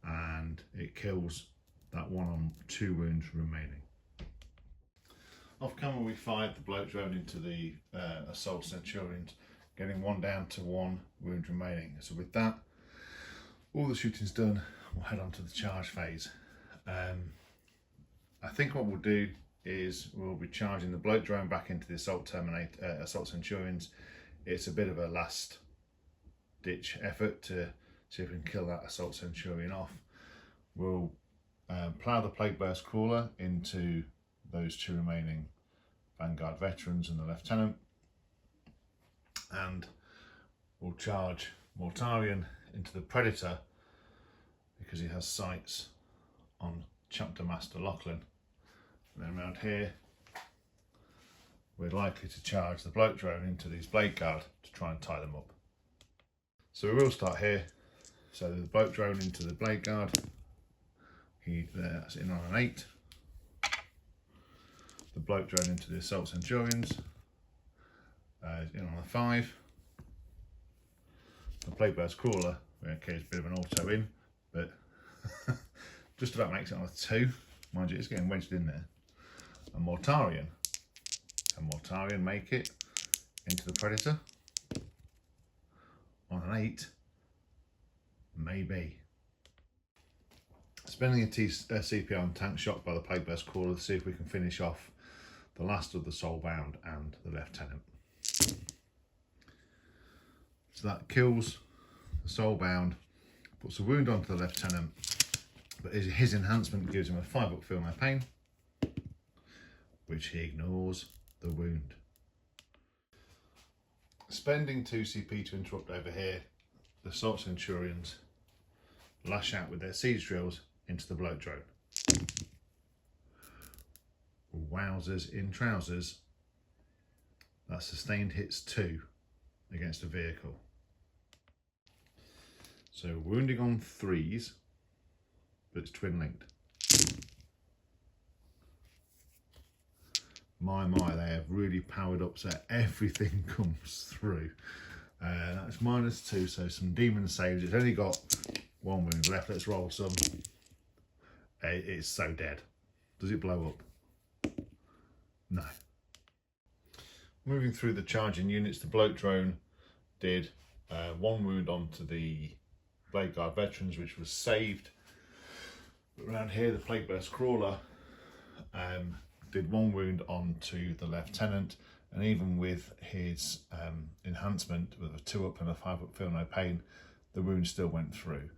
And it kills that 1 on 2 wounds remaining. Off camera we fired the bloke drone into the Assault Centurions, getting 1 down to 1 wound remaining. So with that, all the shooting's done, we'll head on to the charge phase. I think what we'll do is we'll be charging the bloke drone back into the Assault Centurions. It's a bit of a last ditch effort to see if we can kill that Assault Centurion off. We'll plough the Plague Burst Crawler into those 2 remaining Vanguard veterans and the Lieutenant, and we'll charge Mortarion into the Predator because he has sights on Chapter Master Lachlan. And then around here, we're likely to charge the bloke drone into these blade guard to try and tie them up. So we will start here. So the bloke drone into the blade guard. That's in on an 8. The bloke drone into the assault centurions. In on a 5. The plague burst crawler, okay, it's a bit of an auto in, but just about makes it on a 2. Mind you, it's getting wedged in there. A Mortarion. Can Mortarion make it into the Predator? On an 8. Maybe. Spending a CPR on tank shot by the plague burst crawler to see if we can finish off the last of the soulbound and the lieutenant. So that kills the soulbound, puts a wound onto the lieutenant, but his enhancement gives him a 5-up feel no pain, which he ignores the wound. Spending 2 CP to interrupt over here, the assault centurions lash out with their siege drills into the bloke drone. Wowzers in trousers. That sustained hits 2 against a vehicle. So wounding on 3s, but it's twin linked. My, they have really powered up so everything comes through. That's -2, so some demon saves. It's only got 1 wound left. Let's roll some. It's so dead. Does it blow up? No. Moving through the charging units, the bloke drone did 1 wound onto the Blade Guard veterans, which was saved. But around here, the Plague Burst crawler did 1 wound onto the lieutenant, and even with his enhancement with a 2-up and a 5-up feel no pain, the wound still went through.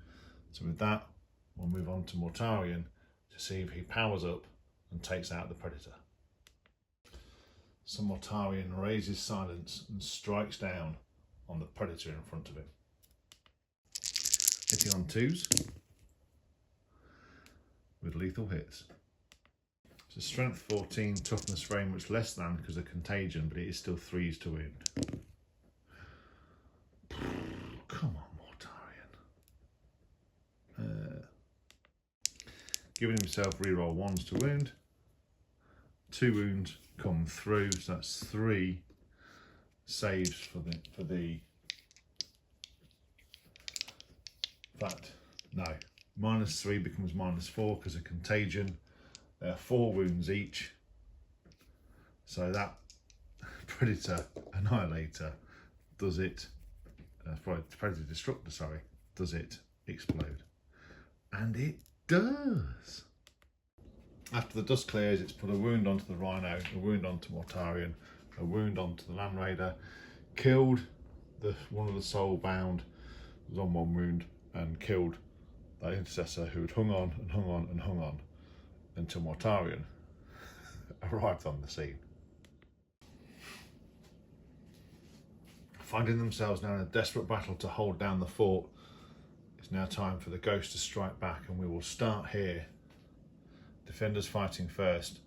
So with that, we'll move on to Mortarion to see if he powers up and takes out the Predator. So Mortarion raises silence and strikes down on the Predator in front of him. Hitting on 2s with lethal hits. So strength 14, toughness very much less than because of contagion, but it is still 3s to wound. Come on, Mortarion. Giving himself reroll 1s to wound. 2 wounds come through, so that's 3 saves for the fact. No, -3 becomes -4 because of contagion. There are 4 wounds each, so that Predator Annihilator does it, Predator Destructor, sorry, does it explode. And it does. After the dust clears, it's put a wound onto the Rhino, a wound onto Mortarion, a wound onto the Land Raider, killed one of the soulbound, was on 1 wound, and killed that intercessor who had hung on and hung on and hung on until Mortarion arrived on the scene. Finding themselves now in a desperate battle to hold down the fort, it's now time for the Ghost to strike back, and we will start here. Defenders fighting first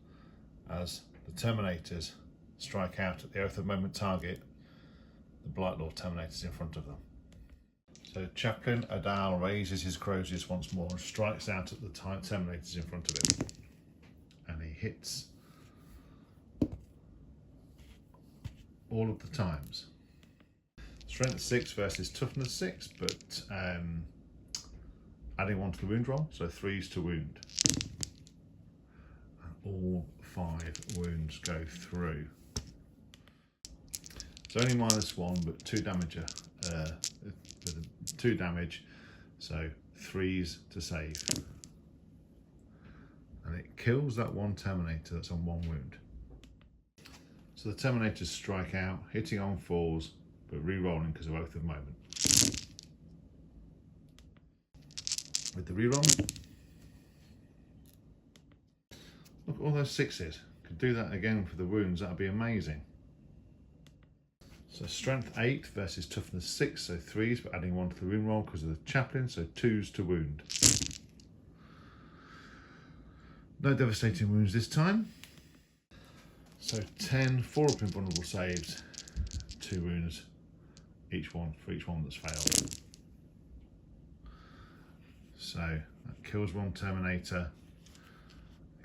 as the Terminators strike out at the Oath of Moment target, the Blightlord Terminators in front of them. So Chaplain Adal raises his Crozius once more and strikes out at the Terminators in front of him. And he hits all of the times. Strength 6 versus toughness 6, but adding 1 to the wound roll, so 3s to wound. And all 5 wounds go through. It's only -1, but 2 damage, 2 damage, so 3s to save. And it kills that 1 Terminator that's on 1 wound. So the Terminators strike out, hitting on 4s, but re-rolling because of Oath of Moment. With the re-roll, look at all those 6s. Could do that again for the wounds, that'd be amazing. So strength 8 versus toughness 6, so 3s, but adding 1 to the wound roll because of the chaplain, so 2s to wound. No devastating wounds this time. So 10 4-up invulnerable saves, 2 wounds each one for each one that's failed. So that kills one Terminator,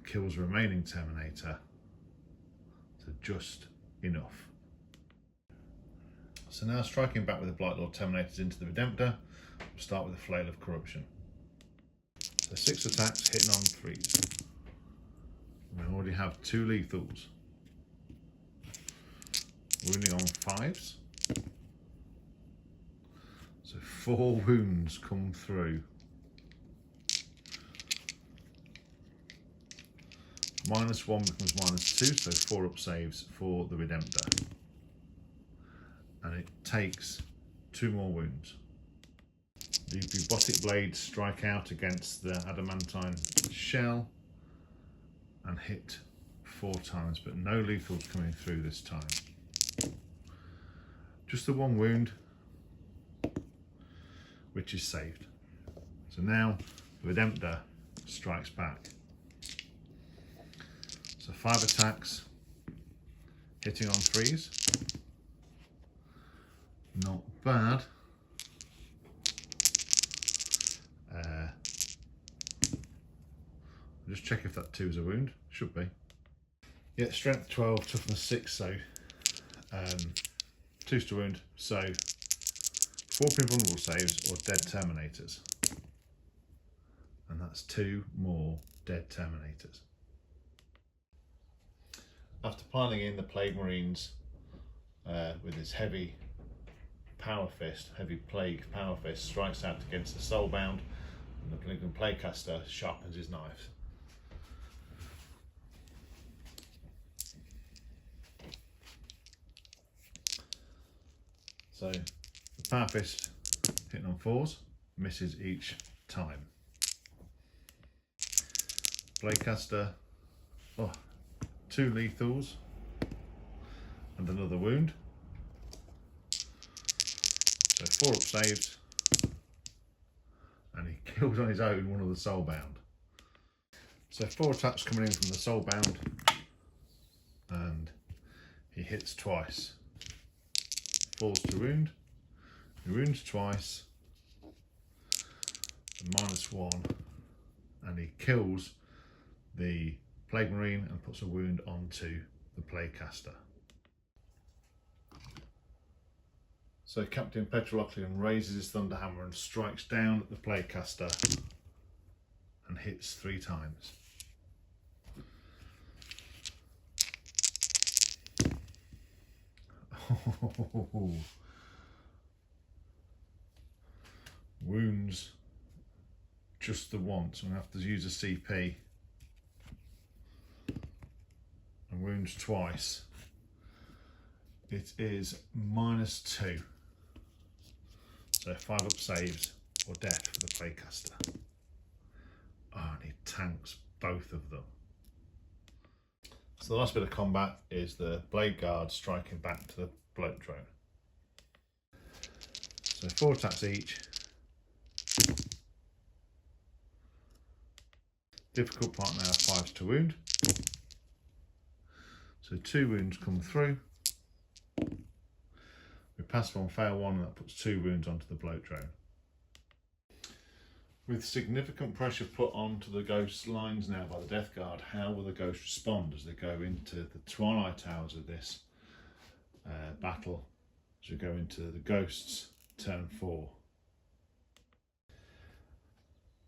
kills the remaining Terminator, so just enough. So now striking back with the Blight Lord Terminators into the Redemptor, we'll start with a Flail of Corruption. So 6 attacks, hitting on 3s. We already have 2 lethals. Wounding on 5s. So 4 wounds come through. -1 becomes -2, so 4-up saves for the Redemptor. And it takes 2 more wounds. The bubotic blades strike out against the adamantine shell and hit 4 times, but no lethals coming through this time. Just the 1 wound, which is saved. So now the Redemptor strikes back. So 5 attacks, hitting on 3s. Not bad. Just check if that 2 is a wound. Should be. Yeah, strength 12, toughness 6, so 2's to wound. So 4 invulnerable saves or dead Terminators. And that's 2 more dead Terminators. After piling in the Plague Marines with his heavy power fist, heavy plague power fist, strikes out against the soulbound, and the Malignant Plaguecaster sharpens his knife. So the power fist hitting on 4s, misses each time. Plaguecaster, 2 lethals and another wound. So 4-up saves, and he kills on his own one of the soulbound. So 4 attacks coming in from the soulbound, and he hits twice. Falls to wound, he wounds twice, -1, and he kills the Plague Marine and puts a wound onto the Plaguecaster. So Captain Petroloclean raises his Thunderhammer and strikes down at the Plaguecaster and hits 3 times. Wounds just the once. I'm going to have to use a CP. And wounds twice. It is -2. So 5-up saves or death for the Plaguecaster. Oh, and he tanks both of them. So the last bit of combat is the Blade Guard striking back to the Bloat Drone. So 4 attacks each. Difficult part now, 5s to wound. So 2 wounds come through. We pass 1, fail 1, and that puts 2 wounds onto the Bloat Drone. With significant pressure put onto the Ghost lines now by the Death Guard, how will the Ghost respond as they go into the twilight hours of this battle, as we go into the Ghosts turn 4?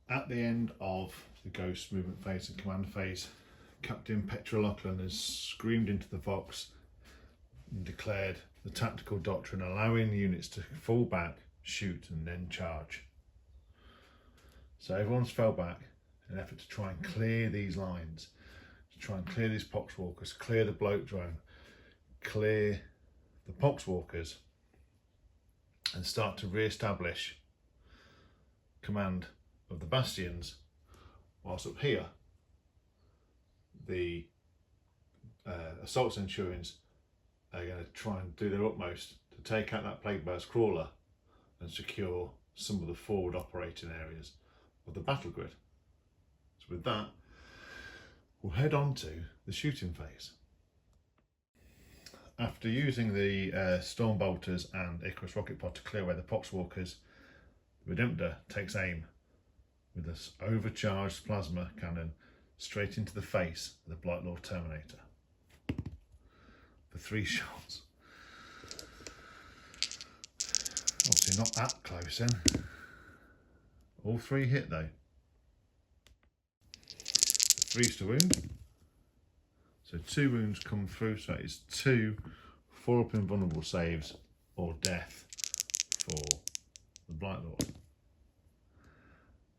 At the end of the Ghost movement phase and command phase, Captain Petroloclean has screamed into the Vox and declared the tactical doctrine, allowing the units to fall back, shoot and then charge. So everyone's fell back in an effort to try and clear these lines, to try and clear these Poxwalkers, clear the Bloat Drone, clear the Poxwalkers, and start to re-establish command of the Bastions, whilst up here the Assault Centurions are going to try and do their utmost to to take out that plague burst crawler and secure some of the forward operating areas of the battle grid. So with that, we'll head on to the shooting phase. After using the Storm Bolters and Icarus rocket pod to clear away the Poxwalkers, the Redemptor takes aim with this overcharged plasma cannon straight into the face of the Blightlord Terminator for 3 shots. Obviously not that close then. All 3 hit though. 3's to wound. So 2 wounds come through, so it's 2 4-up invulnerable saves or death for the Blightlord.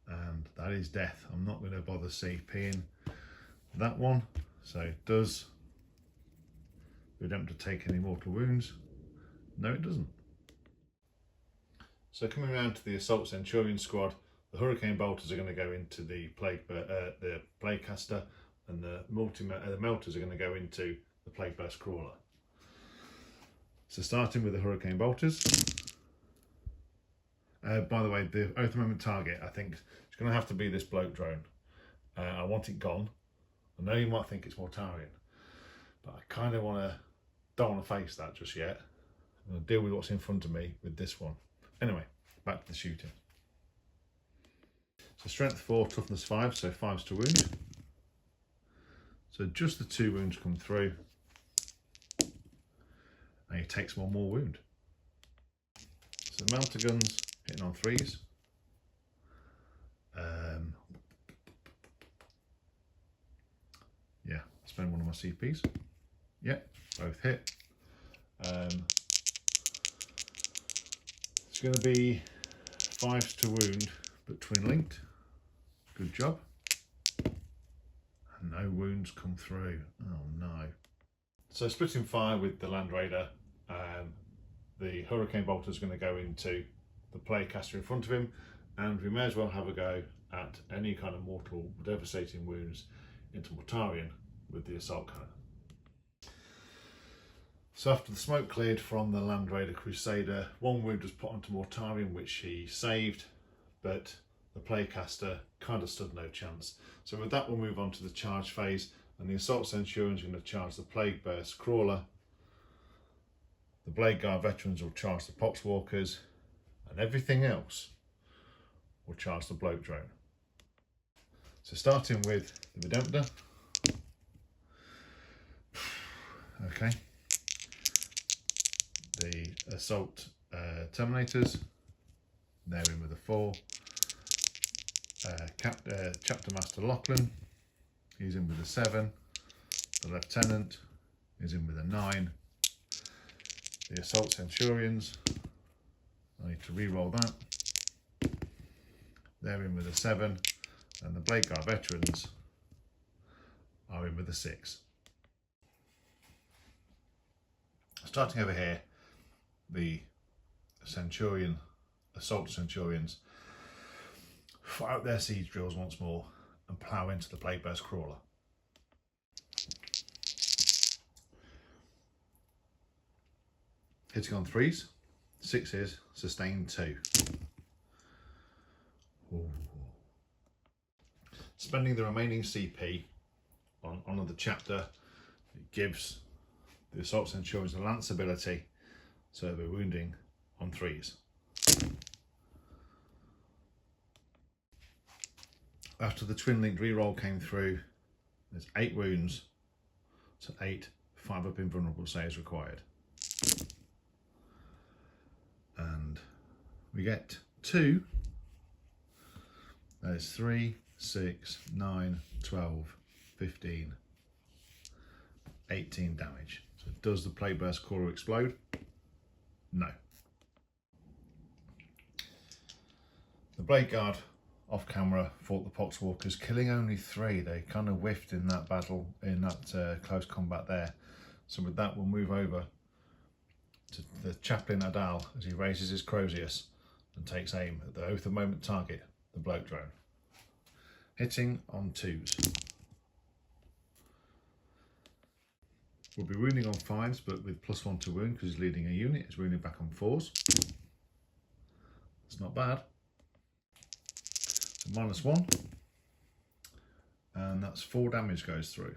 And that is death. I'm not going to bother CPing that one. So does Redemptor take any mortal wounds? No, it doesn't. So coming around to the Assault Centurion squad, the Hurricane Bolters are going to go into the Plague Caster, and the Melters are going to go into the Plague Burst Crawler. So starting with the Hurricane Bolters. By the way, the Oath of Moment target, I think it's going to have to be this bloke drone. I want it gone. I know you might think it's Mortarion, but I kind of don't want to face that just yet. I'm going to deal with what's in front of me with this one. Anyway, back to the shooting. So strength 4, toughness 5, so 5's to wound. So just the 2 wounds come through, and he takes 1 more wound. So Melter guns hitting on 3's. Yeah, spend one of my CPs. Yeah, both hit. It's going to be 5's to wound, but twin linked. Good job. And no wounds come through. Oh no. So splitting fire with the Land Raider, the Hurricane Bolter is going to go into the Plague Caster in front of him, and we may as well have a go at any kind of mortal devastating wounds into Mortarion with the Assault Cannon. So after the smoke cleared from the Land Raider Crusader, 1 wound was put onto Mortarion, which he saved, but the Plague Caster kind of stood no chance. So with that, we'll move on to the charge phase, and the Assault Centurion is going to charge the Plague Burst Crawler. The Blade Guard Veterans will charge the Poxwalkers, and everything else will charge the Bloke Drone. So starting with the Redemptor. Okay. The Assault Terminators, they're in with a 4. Chapter Master Lachlan, he's in with a 7. The Lieutenant is in with a 9. The Assault Centurions, I need to re-roll that. They're in with a 7, and the Blade Guard Veterans are in with a 6. Starting over here, the Assault Centurions fire up their siege drills once more and plough into the Plague Burst Crawler. Hitting on 3's, 6's, sustain 2. Ooh. Spending the remaining CP on another chapter, it gives the Assault Centurions a lance ability, so they're wounding on 3's. After the twin linked reroll came through, there's 8 wounds, so 8 5-up invulnerable saves required. And we get 2, there's 3, 6, 9, 12, 15, 18 damage. So does the Plague Burst Crawler explode? No. The Blade Guard off camera fought the Poxwalkers, killing only 3. They kind of whiffed in that battle, in that close combat there. So with that, we'll move over to the Chaplain Adal as he raises his Crozius and takes aim at the Oath of Moment target, the Bloke Drone. Hitting on 2's. We'll be wounding on 5s, but with +1 to wound because he's leading a unit. He's wounding back on 4s. It's not bad. So -1. And that's 4 damage goes through.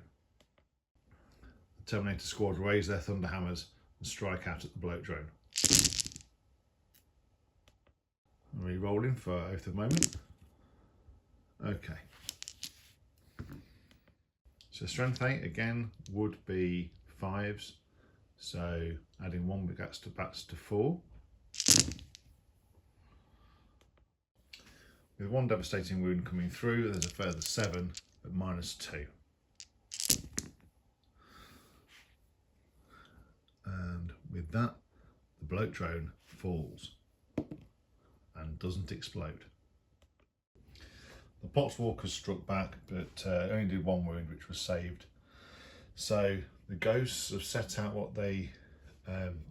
The Terminator squad raise their thunder hammers and strike out at the bloat drone. Re-rolling for Oath of Moment. Okay. So strength 8 again would be 5s. So adding 1 bats to 4. With 1 devastating wound coming through, there's a further 7 at -2. And with that, the bloat drone falls and doesn't explode. The Poxwalkers struck back, but only did 1 wound, which was saved. So the ghosts have set out what they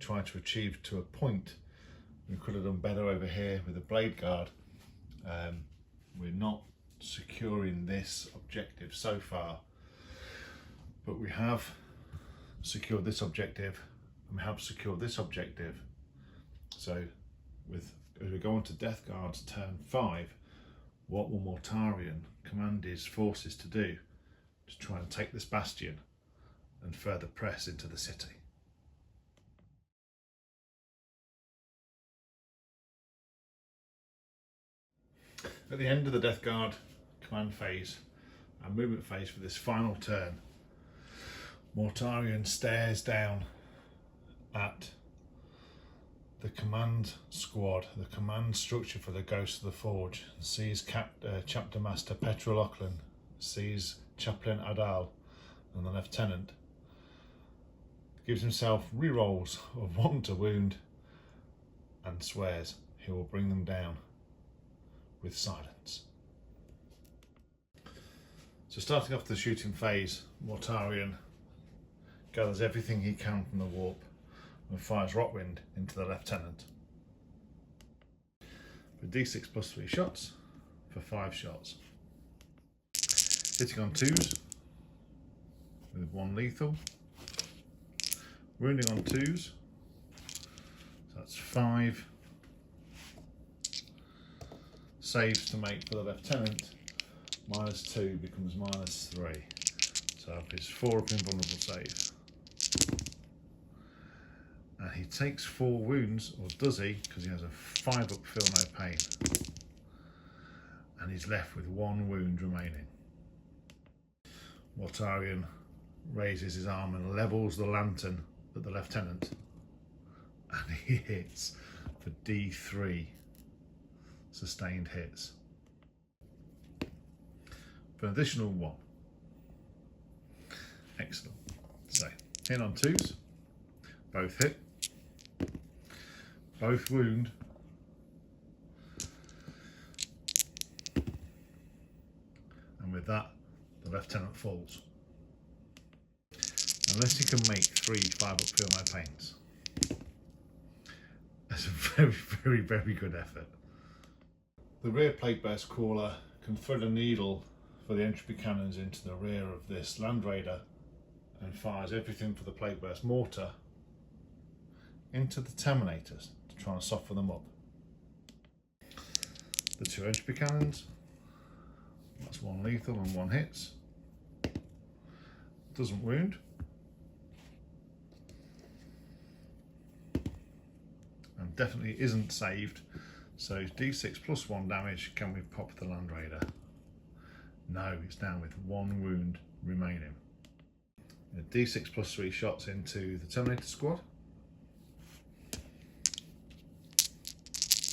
tried to achieve to a point. We could have done better over here with the blade guard. We're not securing this objective so far, but we have secured this objective, and we have secured this objective. So as we go on to Death Guard's turn 5, what will Mortarion command his forces to do to try and take this bastion and further press into the city? At the end of the Death Guard command phase and movement phase for this final turn, Mortarion stares down at the command squad, the command structure for the Ghost of the Forge, sees Chapter Master Petra Lachlan, sees Chaplain Adal and the Lieutenant, gives himself re-rolls of 1 to wound and swears he will bring them down with silence. So starting off the shooting phase, Mortarion gathers everything he can from the warp and fires Rockwind into the Lieutenant. With D6 +3 shots for 5 shots. Hitting on 2s with 1 lethal. Wounding on 2s, so that's 5 saves to make for the Lieutenant. -2 becomes -3. So it's 4 up invulnerable save. And he takes 4 wounds, or does he? Because he has a 5 up feel no pain. And he's left with 1 wound remaining. Mortarion raises his arm and levels the lantern at the Lieutenant. And he hits for D3 sustained hits. For an additional 1. Excellent. So, hit on 2s. Both hit. Both wound. And with that, the Lieutenant falls. Unless he can make 3 5 up feel no pains. That's a very, very, very good effort. The rear plate burst crawler can thread a needle for the entropy cannons into the rear of this Land Raider and fires everything for the plate burst mortar into the Terminators to try and soften them up. The 2 entropy cannons, that's 1 lethal and 1 hits. Doesn't wound. And definitely isn't saved. So D6 +1 damage. Can we pop the Land Raider? No, it's down with 1 wound remaining. D6 +3 shots into the Terminator squad.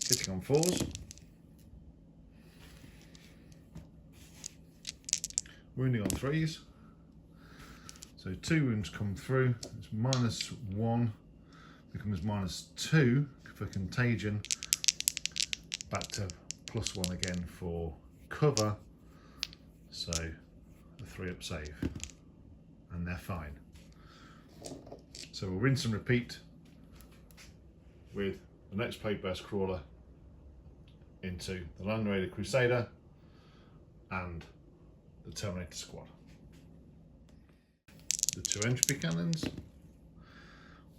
Hitting on 4s. Wounding on 3s. So 2 wounds come through. It's -1 becomes -2 for contagion. Back to +1 again for cover. So a 3 up save. And they're fine. So we'll rinse and repeat with the next plate burst crawler into the Land Raider Crusader and the Terminator squad. the 2 entropy cannons.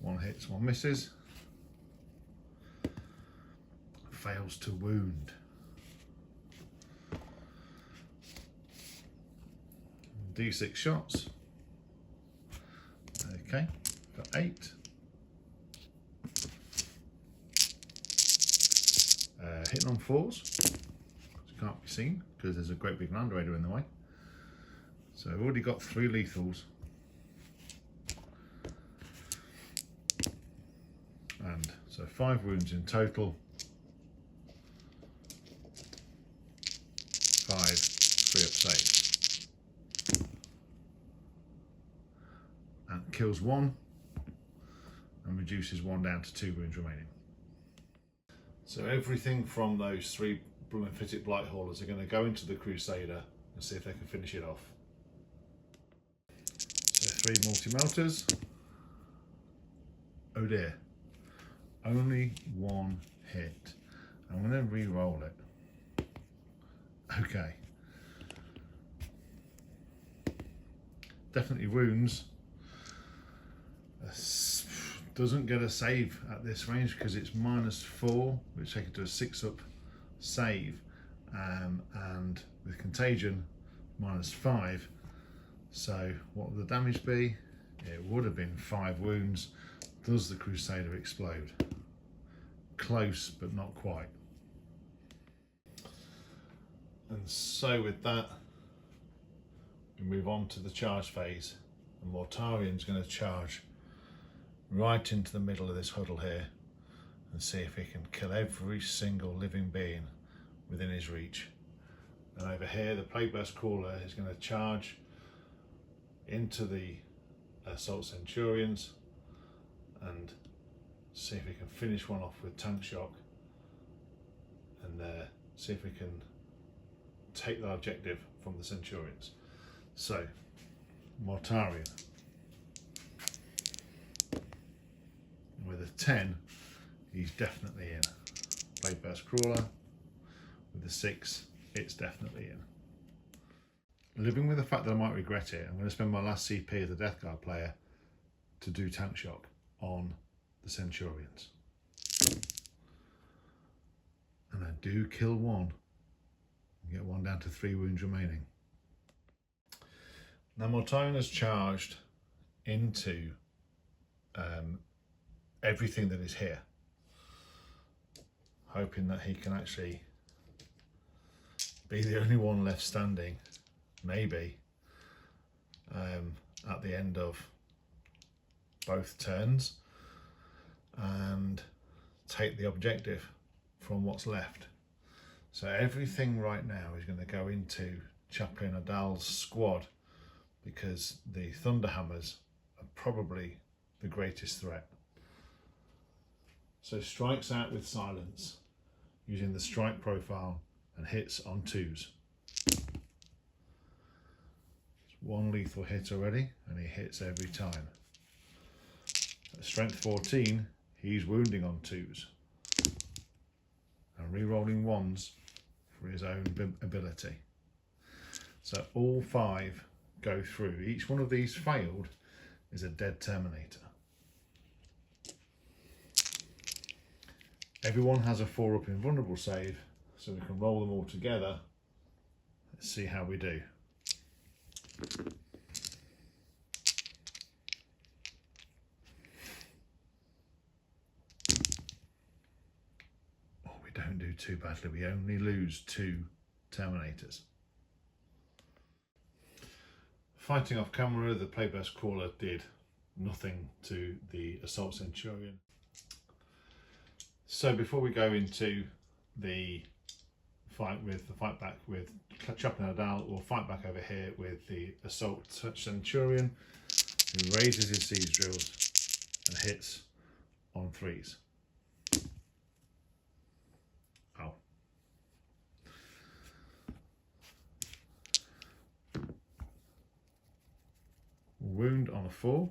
1 hits, 1 misses. Fails to wound. D6 shots. Okay, got 8. Hitting on 4s. Can't be seen because there's a great big Land Raider in the way. So I've already got 3 lethals. And so 5 wounds in total. 5 free-up saves. And kills 1 and reduces 1 down to 2 wounds remaining. So everything from those 3 Bloomfitic Blight Haulers are going to go into the Crusader and see if they can finish it off. So 3 multi-melters. Oh dear. Only 1 hit. I'm going to re-roll it. Okay. Definitely wounds. Doesn't get a save at this range because it's -4, which takes it to a 6-up save, and with contagion -5. So what would the damage be? It would have been 5 wounds. Does the Crusader explode? Close, but not quite. And so with that, we move on to the charge phase. And Mortarian's going to charge right into the middle of this huddle here and see if he can kill every single living being within his reach. And over here, the Plague Burst Crawler is going to charge into the Assault Centurions and see if we can finish one off with tank shock and see if we can take that objective from the Centurions. So, Mortarian. With a 10, he's definitely in. Plague Burst Crawler. With a 6, it's definitely in. Living with the fact that I might regret it, I'm going to spend my last CP as a Death Guard player to do tank shock on the Centurions. And I do kill 1 and get 1 down to 3 wounds remaining. Now Mortarian has charged into everything that is here, hoping that he can actually be the only one left standing, maybe, at the end of both turns, and take the objective from what's left. So everything right now is going to go into Chaplain Adal's squad, because the Thunderhammers are probably the greatest threat. So strikes out with silence using the strike profile and hits on 2s. It's 1 lethal hit already, and he hits every time. At strength 14, he's wounding on 2s and re-rolling 1s for his own ability. So all 5 go through. Each one of these failed is a dead Terminator. Everyone has a 4-up invulnerable save, so we can roll them all together. Let's see how we do. Oh, we don't do too badly. We only lose 2 Terminators. Fighting off camera, the Plague Burst Crawler did nothing to the Assault Centurion. So before we go into the fight back with Chaplain Adal, we'll fight back over here with the Assault Centurion, who raises his siege drills and hits on 3s. Ow. Wound on a 4,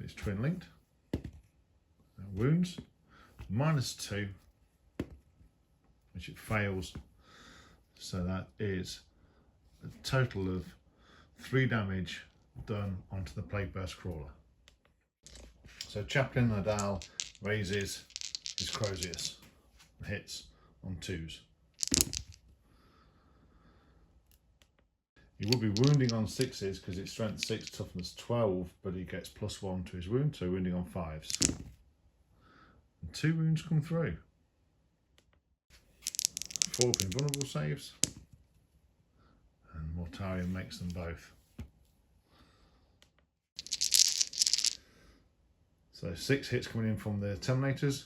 it's twin linked. Wounds -2, which it fails, so that is a total of 3 damage done onto the Plague Burst Crawler. So Chaplain Nadal raises his Crozius and hits on 2s. He will be wounding on 6s because it's strength 6, toughness 12, but he gets +1 to his wound, so wounding on 5s. And 2 wounds come through. 4 invulnerable saves, and Mortarion makes them both. So 6 hits coming in from the Terminators.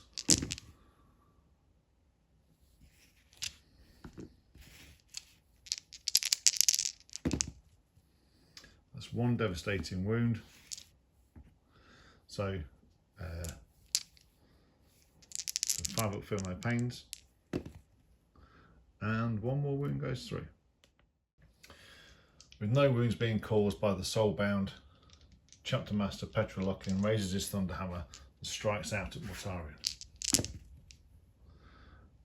That's 1 devastating wound. So 5 up, feel no pains. And 1 more wound goes through. With no wounds being caused by the soulbound, Chapter Master Petrolockin raises his Thunderhammer and strikes out at Mortarion.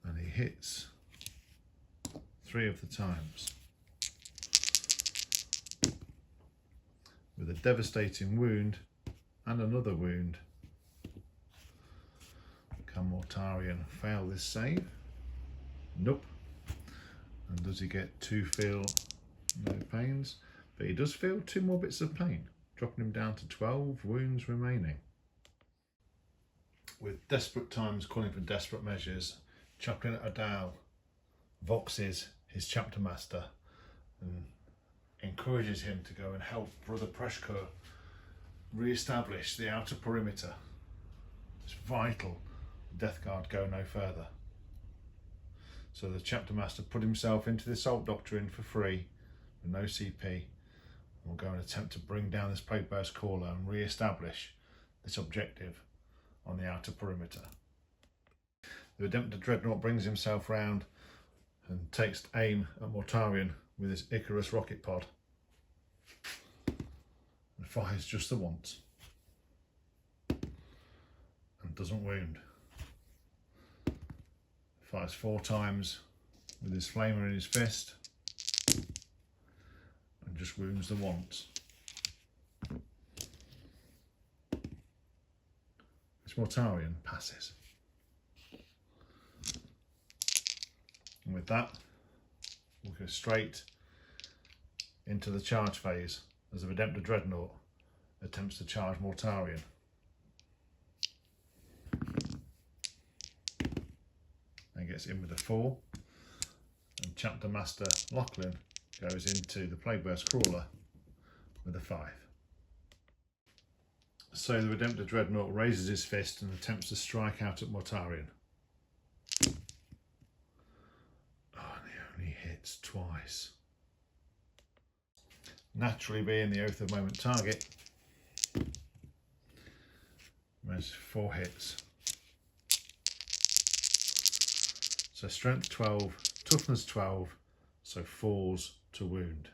And he hits 3 of the times. With a devastating wound and another wound. Can Mortarion fail this save? Nope. And does he get 2 feel no pains? But he does feel 2 more bits of pain, dropping him down to 12 wounds remaining. With desperate times calling for desperate measures, Chaplain Adal voxes his Chapter Master and encourages him to go and help Brother Preshkur re-establish the outer perimeter. It's vital the Death Guard go no further. So the Chapter Master put himself into the Assault Doctrine for free with no CP, and will go and attempt to bring down this Plague Burst Caller and re-establish this objective on the outer perimeter. The Adepta Dreadnought brings himself round and takes aim at Mortarion with his Icarus rocket pod and fires just the once and doesn't wound. Fires 4 times with his flamer in his fist and just wounds the once. This Mortarion passes. And with that, we'll go straight into the charge phase as the Adepta Dreadnought attempts to charge Mortarion. And gets in with a 4. And Chapter Master Lachlan goes into the Plague Burst Crawler with a 5. So the Adepta Dreadnought raises his fist and attempts to strike out at Mortarion. Oh, and he only hits twice. Naturally being the Oath of Moment target, there's 4 hits. So strength 12, toughness 12, so 4s to wound.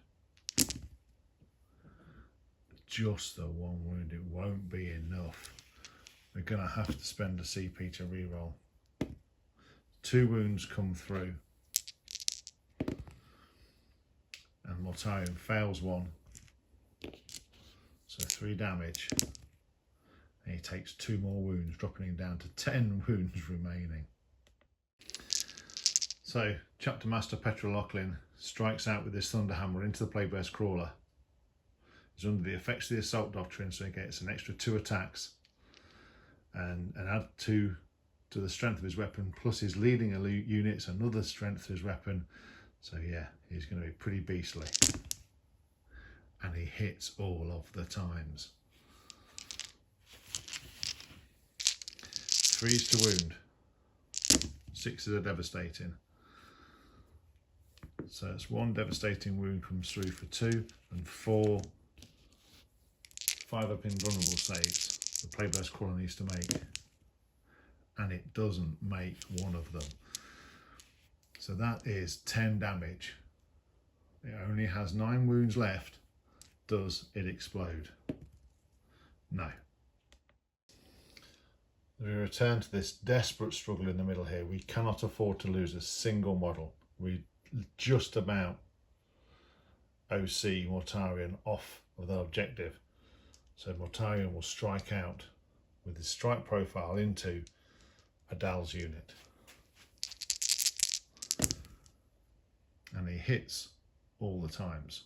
Just the 1 wound, it won't be enough. We're going to have to spend a CP to reroll. 2 wounds come through. And Mortarion fails 1. So 3 damage. And he takes 2 more wounds, dropping him down to 10 wounds remaining. So Chapter Master Petrolockin strikes out with his Thunderhammer into the Plague Burst Crawler. He's under the effects of the Assault Doctrine, so he gets an extra 2 attacks and add 2 to the strength of his weapon, plus his leading units, another strength to his weapon. So yeah, he's going to be pretty beastly. And he hits all of the times. 3s to wound. 6s are devastating. So it's 1 devastating wound comes through for 2 and 4 5 up invulnerable saves the Plague Burst Crawler needs to make. And it doesn't make one of them. So that is 10 damage. It only has 9 wounds left. Does it explode? No. We return to this desperate struggle in the middle here. We cannot afford to lose a single model. We just about OC Mortarion off of that objective. So Mortarion will strike out with his strike profile into Adal's unit. And he hits all the times.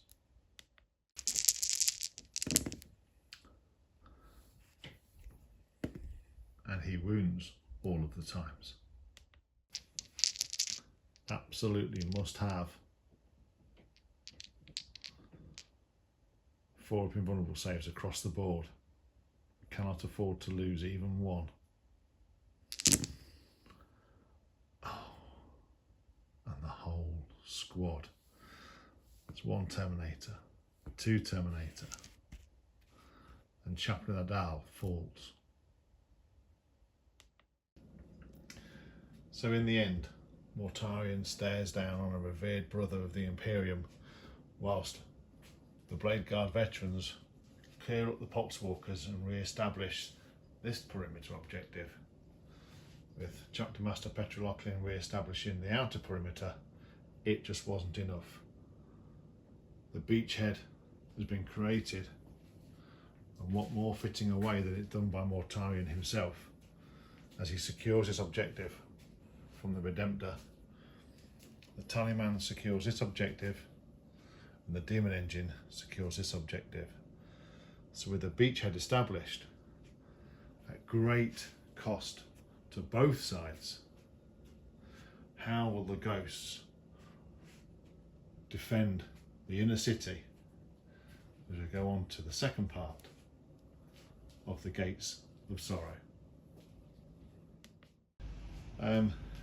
And he wounds all of the times. Absolutely must have 4 invulnerable saves across the board. Cannot afford to lose even one. Oh, and the whole squad. It's 1 Terminator, 2 Terminator, and Chaplain Adal falls. So in the end, Mortarion stares down on a revered brother of the Imperium, whilst the Blade Guard veterans clear up the Poxwalkers and re-establish this perimeter objective, with Chapter Master Petrolochlin re-establishing the outer perimeter. It just wasn't enough. The beachhead has been created, and what more fitting a way than it done by Mortarion himself, as he secures this objective from the Redemptor. The Tallyman secures this objective, and the Demon Engine secures this objective. So with the beachhead established, at great cost to both sides, how will the ghosts defend the inner city as we go on to the second part of the Gates of Sorrow?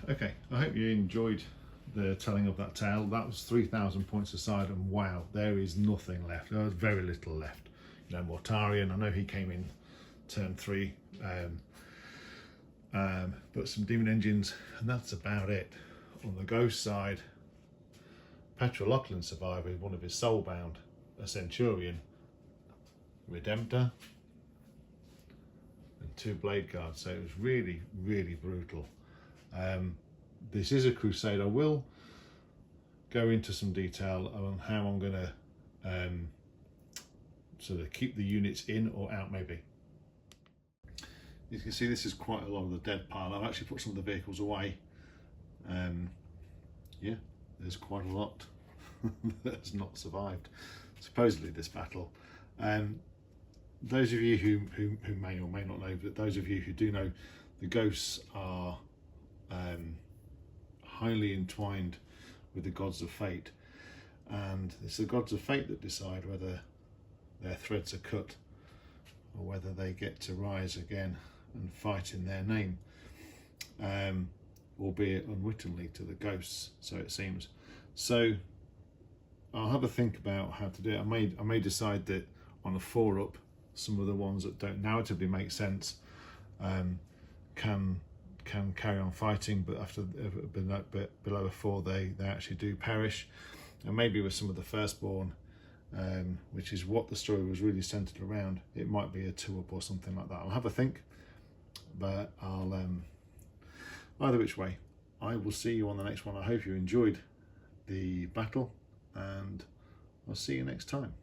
Okay, I hope you enjoyed the telling of that tale. That was 3,000 points aside, and wow, there is nothing left. There was very little left. You know, Mortarion, I know he came in turn 3, but some Demon Engines, and that's about it. On the Ghost side, Petrolochlin survived with one of his soulbound, a Centurion, Redemptor, and 2 Blade Guards. So it was really, really brutal. This is a crusade. I will go into some detail on how I'm going to sort of keep the units in or out, maybe. You can see this is quite a lot of the dead pile. I've actually put some of the vehicles away. Yeah, there's quite a lot that's not survived, supposedly, this battle. Those of you who may or may not know, but those of you who do know, the ghosts are highly entwined with the gods of fate, and it's the gods of fate that decide whether their threads are cut or whether they get to rise again and fight in their name, albeit unwittingly to the ghosts, so it seems. So I'll have a think about how to do it. I may decide that on a 4-up, some of the ones that don't narratively make sense can carry on fighting, but after below a 4, they actually do perish. And maybe with some of the firstborn, which is what the story was really centered around, it might be a 2-up or something like that. I'll have a think, but I'll either which way, I will see you on the next one. I hope you enjoyed the battle, and I'll see you next time.